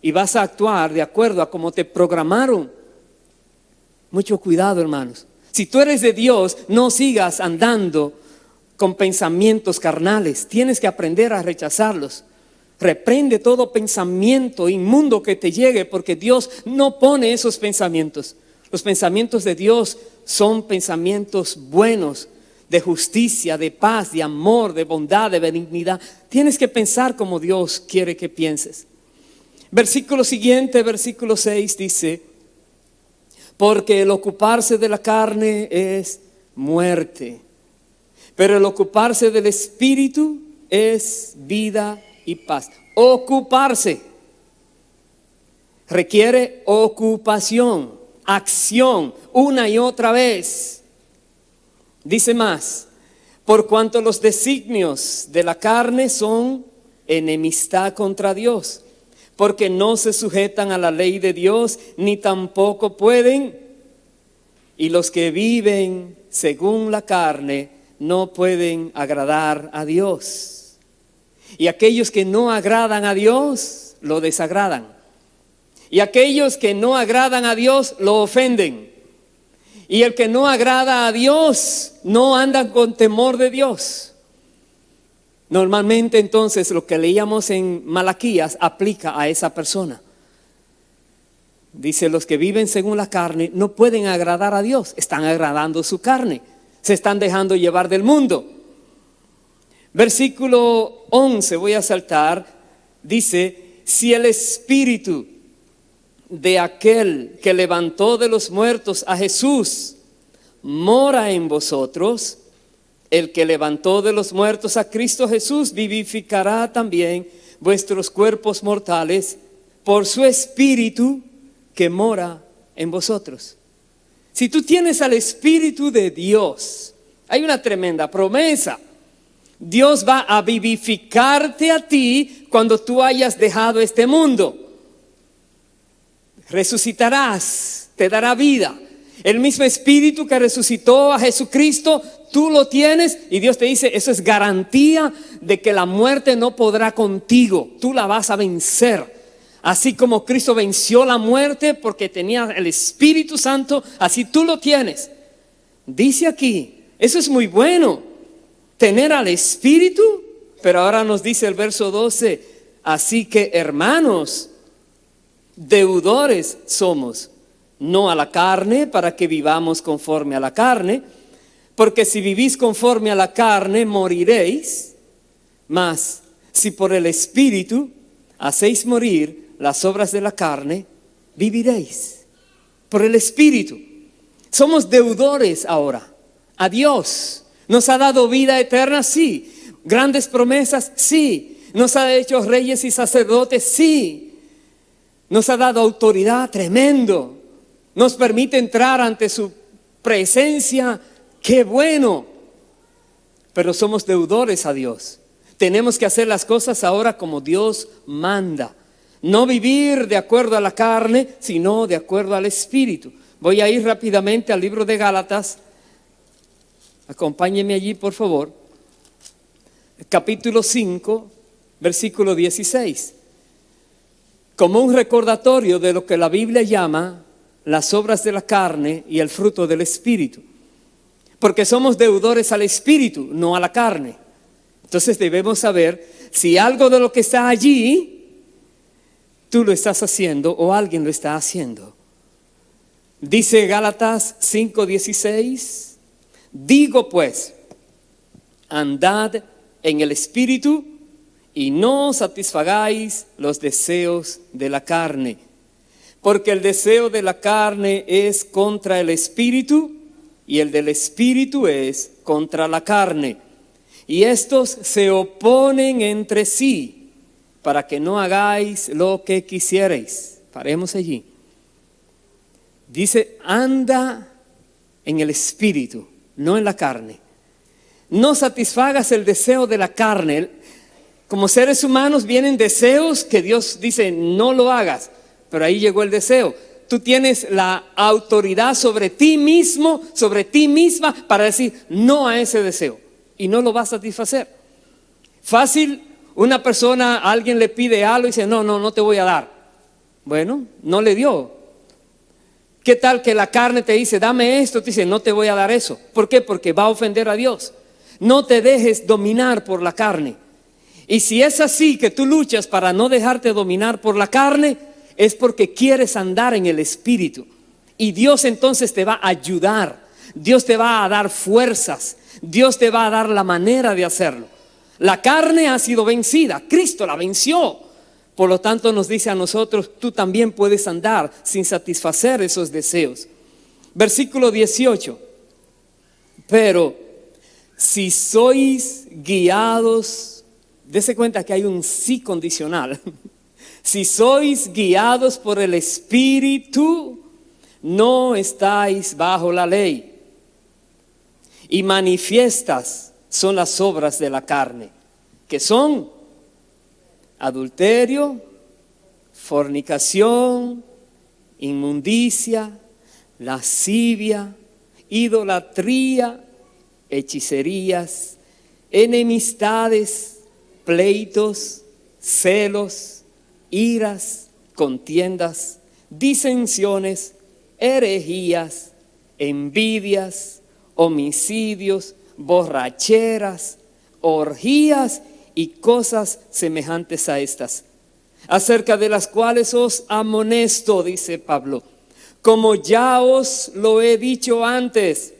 Y vas a actuar de acuerdo a cómo te programaron. Mucho cuidado, hermanos. Si tú eres de Dios, no sigas andando con pensamientos carnales. Tienes que aprender a rechazarlos. Reprende todo pensamiento inmundo que te llegue, porque Dios no pone esos pensamientos. Los pensamientos de Dios son pensamientos buenos, de justicia, de paz, de amor, de bondad, de benignidad. Tienes que pensar como Dios quiere que pienses. Versículo siguiente, versículo 6 dice: porque el ocuparse de la carne es muerte, pero el ocuparse del Espíritu es vida y paz. Ocuparse requiere ocupación, acción, una y otra vez. Dice más: por cuanto los designios de la carne son enemistad contra Dios, porque no se sujetan a la ley de Dios, ni tampoco pueden. Y los que viven según la carne no pueden agradar a Dios. Y aquellos que no agradan a Dios, lo desagradan. Y aquellos que no agradan a Dios, lo ofenden. Y el que no agrada a Dios, no anda con temor de Dios. Normalmente entonces lo que leíamos en Malaquías aplica a esa persona. Dice: los que viven según la carne no pueden agradar a Dios, están agradando su carne, se están dejando llevar del mundo. Versículo 11, voy a saltar, dice: si el Espíritu de aquel que levantó de los muertos a Jesús mora en vosotros, el que levantó de los muertos a Cristo Jesús vivificará también vuestros cuerpos mortales por su Espíritu que mora en vosotros. Si tú tienes al Espíritu de Dios, hay una tremenda promesa. Dios va a vivificarte a ti cuando tú hayas dejado este mundo. Resucitarás, te dará vida. El mismo Espíritu que resucitó a Jesucristo, tú lo tienes, y Dios te dice: eso es garantía de que la muerte no podrá contigo, tú la vas a vencer. Así como Cristo venció la muerte porque tenía el Espíritu Santo, así tú lo tienes. Dice aquí, eso es muy bueno, tener al Espíritu, pero ahora nos dice el verso 12: así que, hermanos, deudores somos, no a la carne, para que vivamos conforme a la carne, porque si vivís conforme a la carne, moriréis. Mas si por el Espíritu hacéis morir las obras de la carne, viviréis. Por el Espíritu. Somos deudores ahora a Dios. Nos ha dado vida eterna, sí. Grandes promesas, sí. Nos ha hecho reyes y sacerdotes, sí. Nos ha dado autoridad, tremendo. Nos permite entrar ante su presencia, qué bueno. Pero somos deudores a Dios. Tenemos que hacer las cosas ahora como Dios manda. No vivir de acuerdo a la carne, sino de acuerdo al Espíritu. Voy a ir rápidamente al libro de Gálatas, Acompáñenme allí, por favor. Capítulo 5, versículo 16. Como un recordatorio de lo que la Biblia llama las obras de la carne y el fruto del Espíritu. Porque somos deudores al Espíritu, no a la carne. Entonces debemos saber si algo de lo que está allí, tú lo estás haciendo o alguien lo está haciendo. Dice Gálatas 5:16, digo pues, andad en el Espíritu y no satisfagáis los deseos de la carne. Porque el deseo de la carne es contra el Espíritu y el del Espíritu es contra la carne. Y estos se oponen entre sí para que no hagáis lo que quisierais. Paremos allí. Dice, anda en el Espíritu, no en la carne. No satisfagas el deseo de la carne. Como seres humanos vienen deseos que Dios dice, no lo hagas. Pero ahí llegó el deseo. Tú tienes la autoridad sobre ti mismo, sobre ti misma, para decir no a ese deseo. Y no lo va a satisfacer. Fácil, una persona, alguien le pide algo y dice, no te voy a dar. Bueno, no le dio. ¿Qué tal que la carne te dice, dame esto? Te dice, no te voy a dar eso. ¿Por qué? Porque va a ofender a Dios. No te dejes dominar por la carne. Y si es así que tú luchas para no dejarte dominar por la carne, es porque quieres andar en el Espíritu. Y Dios entonces te va a ayudar. Dios te va a dar fuerzas. Dios te va a dar la manera de hacerlo. La carne ha sido vencida. Cristo la venció. Por lo tanto nos dice a nosotros, tú también puedes andar sin satisfacer esos deseos. Versículo 18. Pero si sois guiados, dése cuenta que hay un sí condicional. Si sois guiados por el Espíritu, no estáis bajo la ley. Y manifiestas son las obras de la carne, que son adulterio, fornicación, inmundicia, lascivia, idolatría, hechicerías, enemistades, pleitos, celos, iras, contiendas, disensiones, herejías, envidias, homicidios, borracheras, orgías y cosas semejantes a estas, acerca de las cuales os amonesto, dice Pablo, como ya os lo he dicho antes,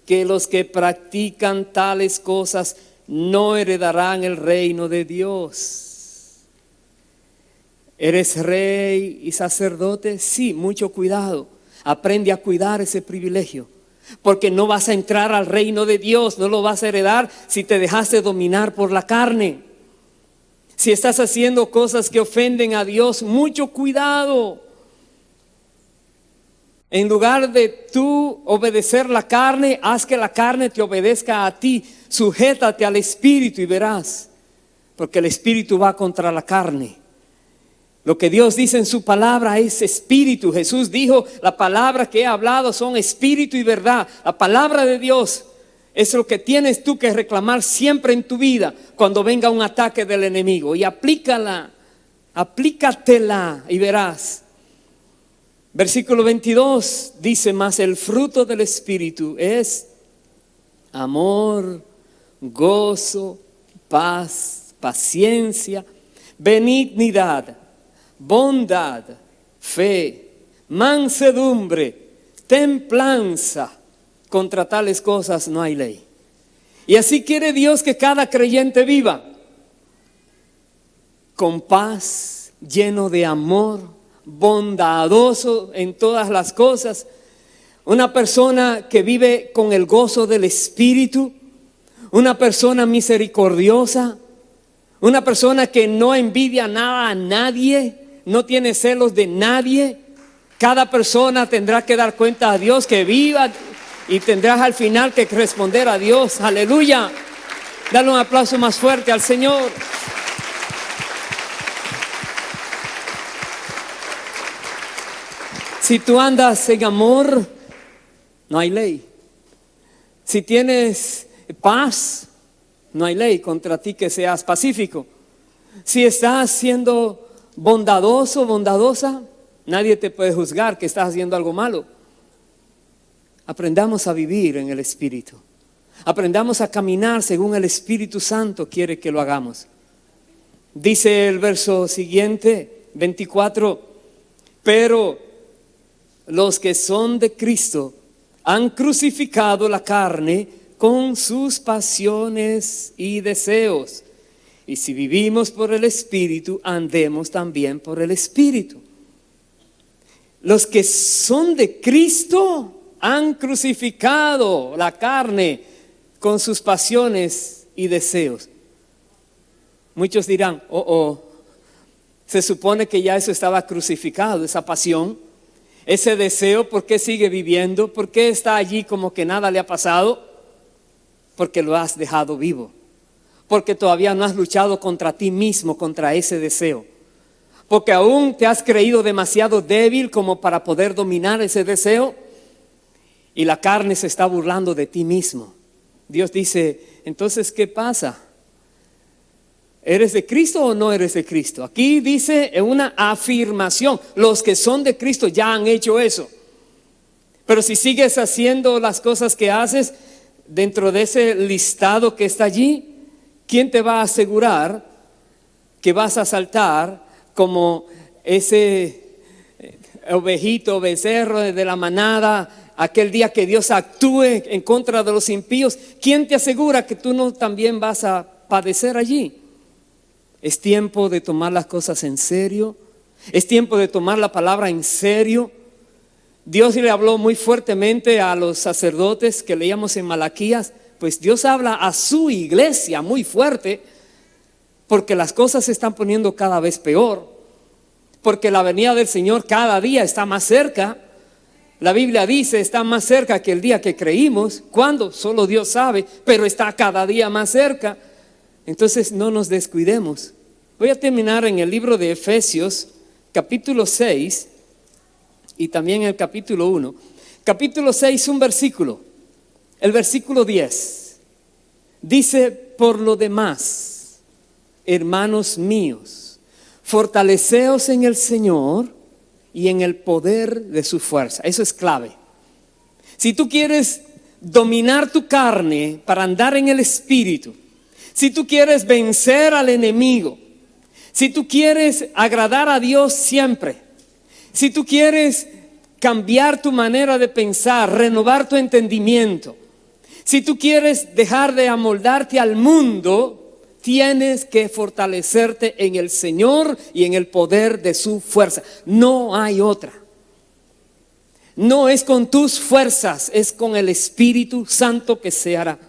que los que practican tales cosas no heredarán el reino de Dios. ¿Eres rey y sacerdote? Sí, mucho cuidado. Aprende a cuidar ese privilegio. Porque no vas a entrar al reino de Dios, no lo vas a heredar si te dejaste dominar por la carne. Si estás haciendo cosas que ofenden a Dios, mucho cuidado. En lugar de tú obedecer la carne, haz que la carne te obedezca a ti. Sujétate al Espíritu y verás, porque el Espíritu va contra la carne. Lo que Dios dice en su palabra es espíritu. Jesús dijo, la palabra que he hablado son espíritu y verdad. La palabra de Dios es lo que tienes tú que reclamar siempre en tu vida cuando venga un ataque del enemigo. Y aplícatela y verás. Versículo 22 dice, mas el fruto del Espíritu es amor, gozo, paz, paciencia, benignidad, bondad, fe, mansedumbre, templanza. Contra tales cosas no hay ley. Y así quiere Dios que cada creyente viva con paz, lleno de amor, bondadoso en todas las cosas. Una persona que vive con el gozo del Espíritu, una persona misericordiosa, una persona que no envidia nada a nadie, no tiene celos de nadie. Cada persona tendrá que dar cuenta a Dios que viva y tendrás al final que responder a Dios. Aleluya. Dale un aplauso más fuerte al Señor. Si tú andas en amor, no hay ley. Si tienes paz, no hay ley contra ti que seas pacífico. Si estás siendo bondadoso, bondadosa, nadie te puede juzgar que estás haciendo algo malo. Aprendamos a vivir en el Espíritu. Aprendamos a caminar según el Espíritu Santo quiere que lo hagamos. Dice el verso siguiente, 24, pero los que son de Cristo han crucificado la carne con sus pasiones y deseos. Y si vivimos por el Espíritu, andemos también por el Espíritu. Los que son de Cristo han crucificado la carne con sus pasiones y deseos. Muchos dirán, se supone que ya eso estaba crucificado, esa pasión, ese deseo. ¿Por qué sigue viviendo? ¿Por qué está allí como que nada le ha pasado? Porque lo has dejado vivo, porque todavía no has luchado contra ti mismo, contra ese deseo, porque aún te has creído demasiado débil como para poder dominar ese deseo, y la carne se está burlando de ti mismo. Dios dice, entonces, ¿qué pasa? ¿Eres de Cristo o no eres de Cristo? Aquí dice en una afirmación, los que son de Cristo ya han hecho eso. Pero si sigues haciendo las cosas que haces dentro de ese listado que está allí, ¿quién te va a asegurar que vas a saltar como ese ovejito, becerro de la manada, aquel día que Dios actúe en contra de los impíos? ¿Quién te asegura que tú no también vas a padecer allí? Es tiempo de tomar las cosas en serio. Es tiempo de tomar la palabra en serio. Dios le habló muy fuertemente a los sacerdotes que leíamos en Malaquías. Pues Dios habla a su iglesia muy fuerte, porque las cosas se están poniendo cada vez peor, porque la venida del Señor cada día está más cerca. La Biblia dice, está más cerca que el día que creímos. ¿Cuándo? Solo Dios sabe, pero está cada día más cerca. Entonces no nos descuidemos. Voy a terminar en el libro de Efesios, capítulo 6, y también el capítulo 1. Capítulo 6, un versículo, el versículo 10. Dice, por lo demás, hermanos míos, fortaleceos en el Señor y en el poder de su fuerza. Eso es clave. Si tú quieres dominar tu carne para andar en el Espíritu, si tú quieres vencer al enemigo, si tú quieres agradar a Dios siempre, si tú quieres cambiar tu manera de pensar, renovar tu entendimiento, si tú quieres dejar de amoldarte al mundo, tienes que fortalecerte en el Señor y en el poder de su fuerza. No hay otra. No es con tus fuerzas, es con el Espíritu Santo que se hará.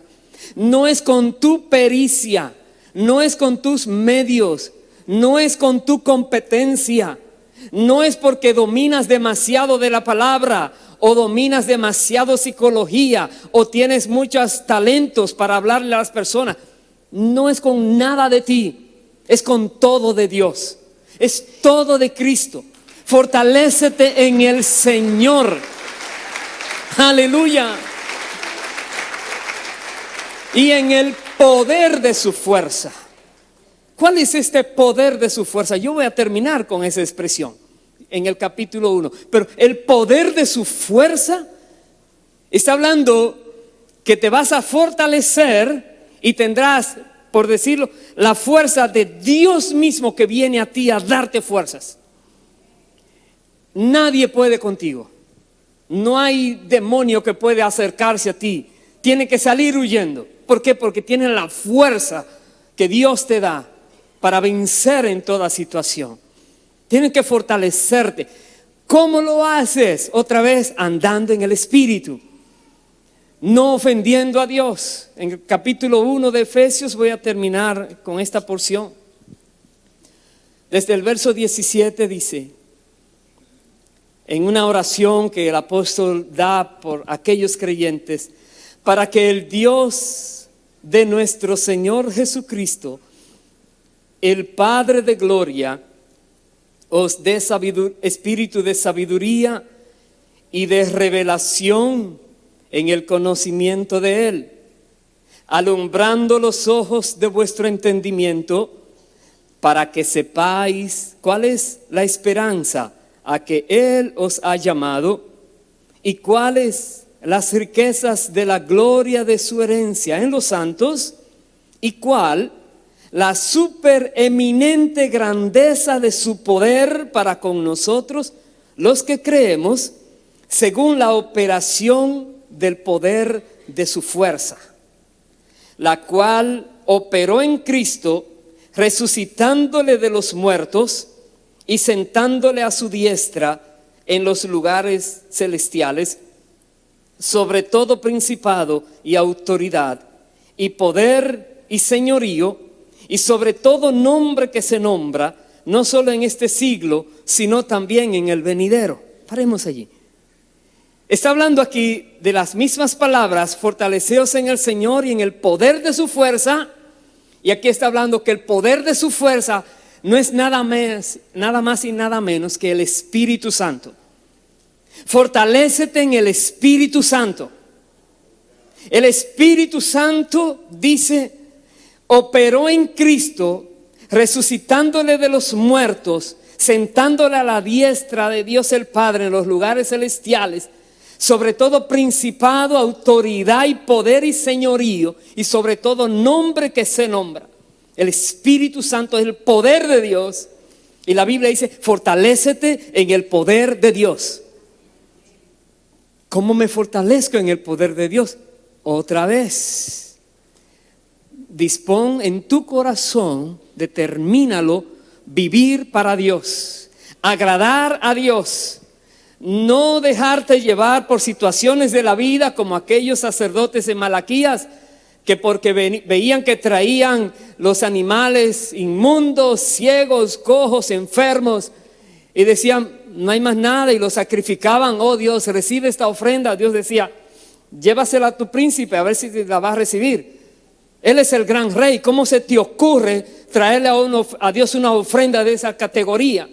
No es con tu pericia, no es con tus medios, no es con tu competencia, no es porque dominas demasiado de la palabra o dominas demasiado psicología o tienes muchos talentos para hablarle a las personas. No es con nada de ti, es con todo de Dios, es todo de Cristo. Fortalécete en el Señor. Aleluya. Y en el poder de su fuerza. ¿Cuál es este poder de su fuerza? Yo voy a terminar con esa expresión en el capítulo 1. Pero el poder de su fuerza está hablando que te vas a fortalecer y tendrás, por decirlo, la fuerza de Dios mismo que viene a ti a darte fuerzas. Nadie puede contigo. No hay demonio que puede acercarse a ti. Tiene que salir huyendo. ¿Por qué? Porque tienes la fuerza que Dios te da para vencer en toda situación. Tienes que fortalecerte. ¿Cómo lo haces? Otra vez, andando en el Espíritu, no ofendiendo a Dios. En el capítulo 1 de Efesios, voy a terminar con esta porción. Desde el verso 17 dice, en una oración que el apóstol da por aquellos creyentes, para que el Dios de nuestro Señor Jesucristo, el Padre de gloria, os dé espíritu de sabiduría y de revelación en el conocimiento de Él, alumbrando los ojos de vuestro entendimiento, para que sepáis cuál es la esperanza a que Él os ha llamado y cuáles las riquezas de la gloria de su herencia en los santos y cuál la supereminente grandeza de su poder para con nosotros, los que creemos, según la operación del poder de su fuerza, la cual operó en Cristo, resucitándole de los muertos y sentándole a su diestra en los lugares celestiales, sobre todo principado y autoridad y poder y señorío, y sobre todo nombre que se nombra, no solo en este siglo, sino también en el venidero. Paremos allí. Está hablando aquí de las mismas palabras: fortaleceos en el Señor y en el poder de su fuerza. Y aquí está hablando que el poder de su fuerza no es nada más y nada menos que el Espíritu Santo. Fortalécete en el Espíritu Santo. El Espíritu Santo, dice, operó en Cristo, resucitándole de los muertos, sentándole a la diestra de Dios el Padre en los lugares celestiales, sobre todo principado, autoridad y poder y señorío, y sobre todo nombre que se nombra. El Espíritu Santo es el poder de Dios, y la Biblia dice: fortalécete en el poder de Dios. ¿Cómo me fortalezco en el poder de Dios? Otra vez, dispón en tu corazón, determínalo, vivir para Dios, agradar a Dios. No dejarte llevar por situaciones de la vida como aquellos sacerdotes de Malaquías, que porque veían que traían los animales inmundos, ciegos, cojos, enfermos, y decían: no hay más nada, y los sacrificaban. Oh Dios, recibe esta ofrenda. Dios decía: llévasela a tu príncipe, a ver si la va a recibir. Él es el gran rey. ¿Cómo se te ocurre traerle a Dios una ofrenda de esa categoría?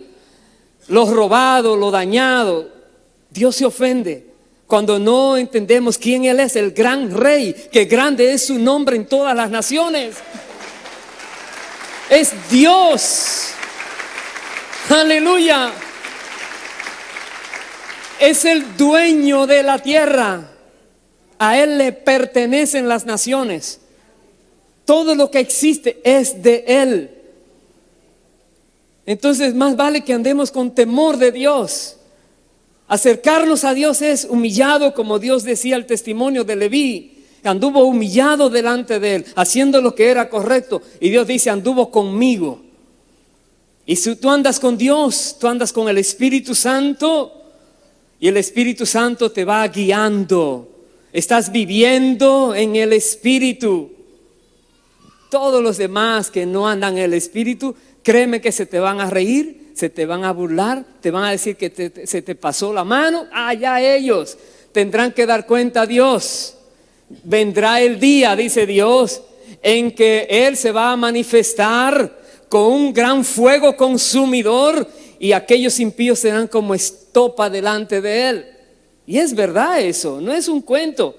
Lo robado, lo dañado. Dios se ofende cuando no entendemos quién Él es, el gran rey, que grande es su nombre en todas las naciones. Es Dios. Aleluya. Es el dueño de la tierra. A Él le pertenecen las naciones. Todo lo que existe es de Él. Entonces más vale que andemos con temor de Dios. Acercarnos a Dios es humillado, como Dios decía el testimonio de Leví. Anduvo humillado delante de Él, haciendo lo que era correcto. Y Dios dice: anduvo conmigo. Y si tú andas con Dios, tú andas con el Espíritu Santo, y el Espíritu Santo te va guiando. Estás viviendo en el Espíritu. Todos los demás que no andan en el Espíritu, créeme que se te van a reír, se te van a burlar, te van a decir que se te pasó la mano. Allá ellos tendrán que dar cuenta a Dios. Vendrá el día, dice Dios, en que Él se va a manifestar con un gran fuego consumidor, y aquellos impíos serán como estopa delante de Él. Y es verdad eso, no es un cuento.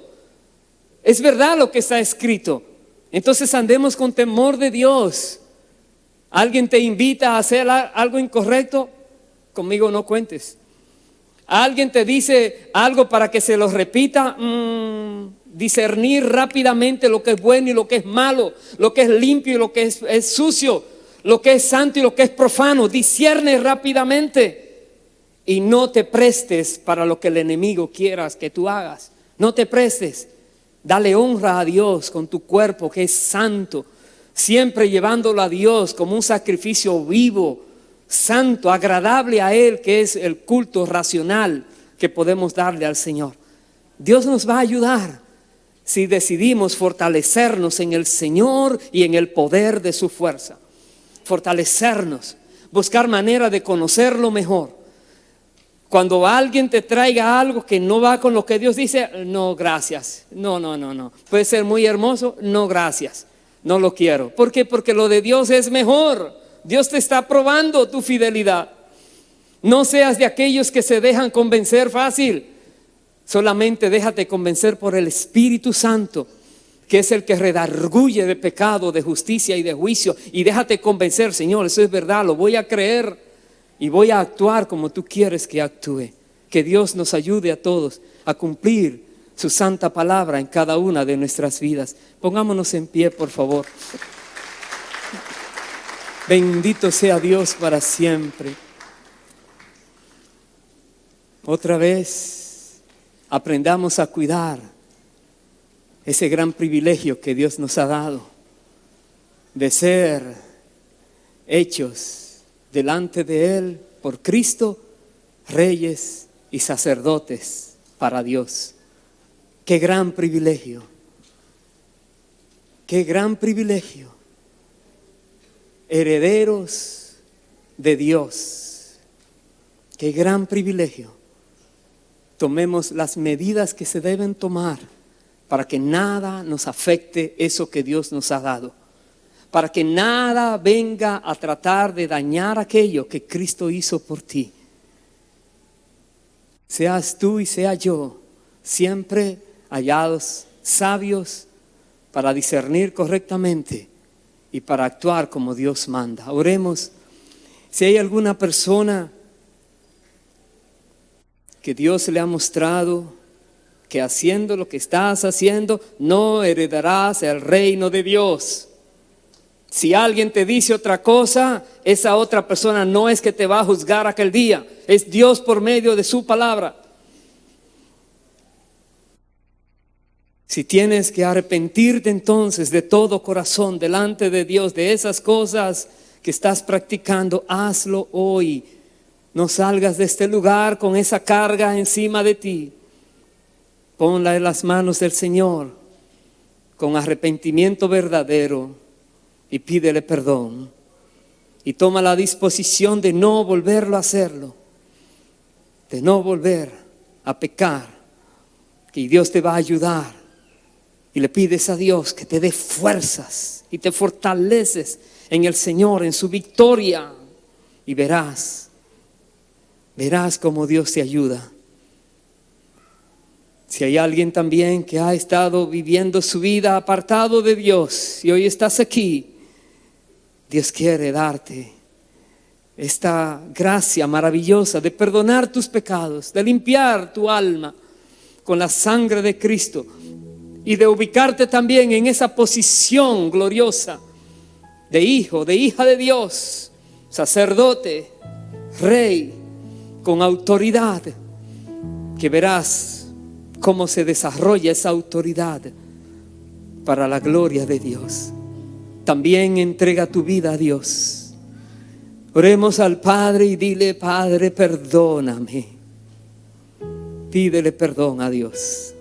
Es verdad lo que está escrito. Entonces andemos con temor de Dios. Alguien te invita a hacer algo incorrecto, conmigo no cuentes. Alguien te dice algo para que se lo repita, discernir rápidamente lo que es bueno y lo que es malo, lo que es limpio y lo que es sucio, lo que es santo y lo que es profano. Discierne rápidamente y no te prestes para lo que el enemigo quiera que tú hagas. No te prestes. Dale honra a Dios con tu cuerpo que es santo, siempre llevándolo a Dios como un sacrificio vivo, santo, agradable a Él, que es el culto racional que podemos darle al Señor. Dios nos va a ayudar si decidimos fortalecernos en el Señor y en el poder de su fuerza. Fortalecernos, buscar manera de conocerlo mejor. Cuando alguien te traiga algo que no va con lo que Dios dice, no, gracias. No. Puede ser muy hermoso, no, gracias. No lo quiero. ¿Por qué? Porque lo de Dios es mejor. Dios te está probando tu fidelidad. No seas de aquellos que se dejan convencer fácil. Solamente déjate convencer por el Espíritu Santo, que es el que redarguye de pecado, de justicia y de juicio. Y déjate convencer, Señor, eso es verdad, lo voy a creer y voy a actuar como tú quieres que actúe. Que Dios nos ayude a todos a cumplir su santa palabra en cada una de nuestras vidas. Pongámonos en pie, por favor. Bendito sea Dios para siempre. Otra vez, aprendamos a cuidar ese gran privilegio que Dios nos ha dado de ser hechos delante de Él por Cristo, reyes y sacerdotes para Dios. Qué gran privilegio, qué gran privilegio. Herederos de Dios, qué gran privilegio. Tomemos las medidas que se deben tomar para que nada nos afecte eso que Dios nos ha dado, para que nada venga a tratar de dañar aquello que Cristo hizo por ti. Seas tú y sea yo siempre hallados sabios para discernir correctamente y para actuar como Dios manda. Oremos. Si hay alguna persona que Dios le ha mostrado que haciendo lo que estás haciendo no heredarás el reino de Dios. Si alguien te dice otra cosa, esa otra persona no es que te va a juzgar aquel día, es Dios por medio de su palabra. Si tienes que arrepentirte entonces de todo corazón delante de Dios de esas cosas que estás practicando, hazlo hoy. No salgas de este lugar con esa carga encima de ti. Ponla en las manos del Señor con arrepentimiento verdadero y pídele perdón. Y toma la disposición de no volverlo a hacerlo, de no volver a pecar, que Dios te va a ayudar. Y le pides a Dios que te dé fuerzas y te fortaleces en el Señor, en su victoria. Y verás cómo Dios te ayuda. Si hay alguien también que ha estado viviendo su vida apartado de Dios y hoy estás aquí, Dios quiere darte esta gracia maravillosa de perdonar tus pecados, de limpiar tu alma con la sangre de Cristo y de ubicarte también en esa posición gloriosa de hijo, de hija de Dios, sacerdote, rey, con autoridad, que verás cómo se desarrolla esa autoridad para la gloria de Dios. También entrega tu vida a Dios. Oremos al Padre y dile: Padre, perdóname. Pídele perdón a Dios,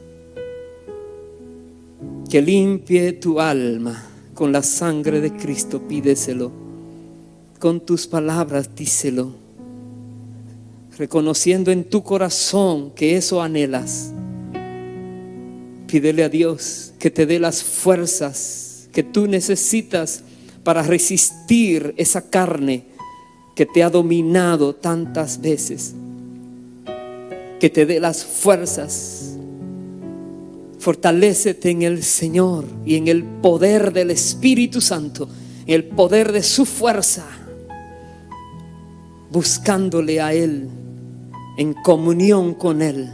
que limpie tu alma con la sangre de Cristo. Pídeselo con tus palabras, díselo, reconociendo en tu corazón que eso anhelas. Pídele a Dios que te dé las fuerzas que tú necesitas para resistir esa carne que te ha dominado tantas veces. Que te dé las fuerzas. Fortalécete en el Señor y en el poder del Espíritu Santo, en el poder de su fuerza, buscándole a Él, en comunión con Él,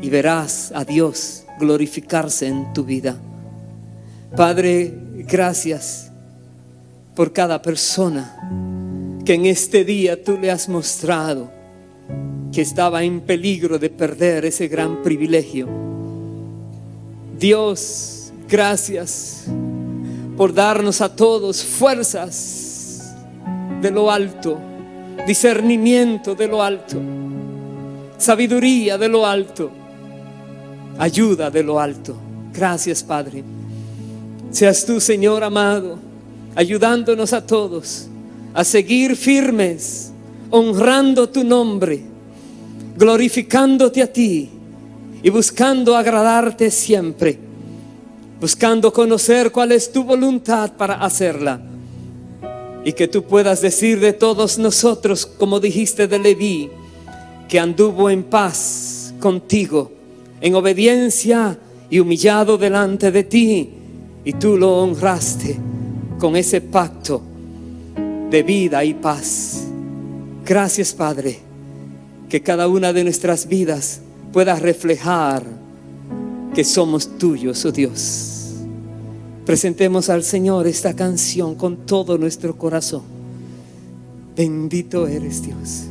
y verás a Dios glorificarse en tu vida. Padre, gracias por cada persona que en este día tú le has mostrado que estaba en peligro de perder ese gran privilegio. Dios, gracias por darnos a todos fuerzas de lo alto, discernimiento de lo alto, sabiduría de lo alto, ayuda de lo alto. Gracias, Padre. Seas tú, Señor amado, ayudándonos a todos a seguir firmes, honrando tu nombre, glorificándote a ti y buscando agradarte siempre, buscando conocer cuál es tu voluntad para hacerla, y que tú puedas decir de todos nosotros, como dijiste de Leví, que anduvo en paz contigo en obediencia y humillado delante de ti, y tú lo honraste con ese pacto de vida y paz. Gracias, Padre, que cada una de nuestras vidas pueda reflejar que somos tuyos, oh Dios. Presentemos al Señor esta canción con todo nuestro corazón. Bendito eres, Dios.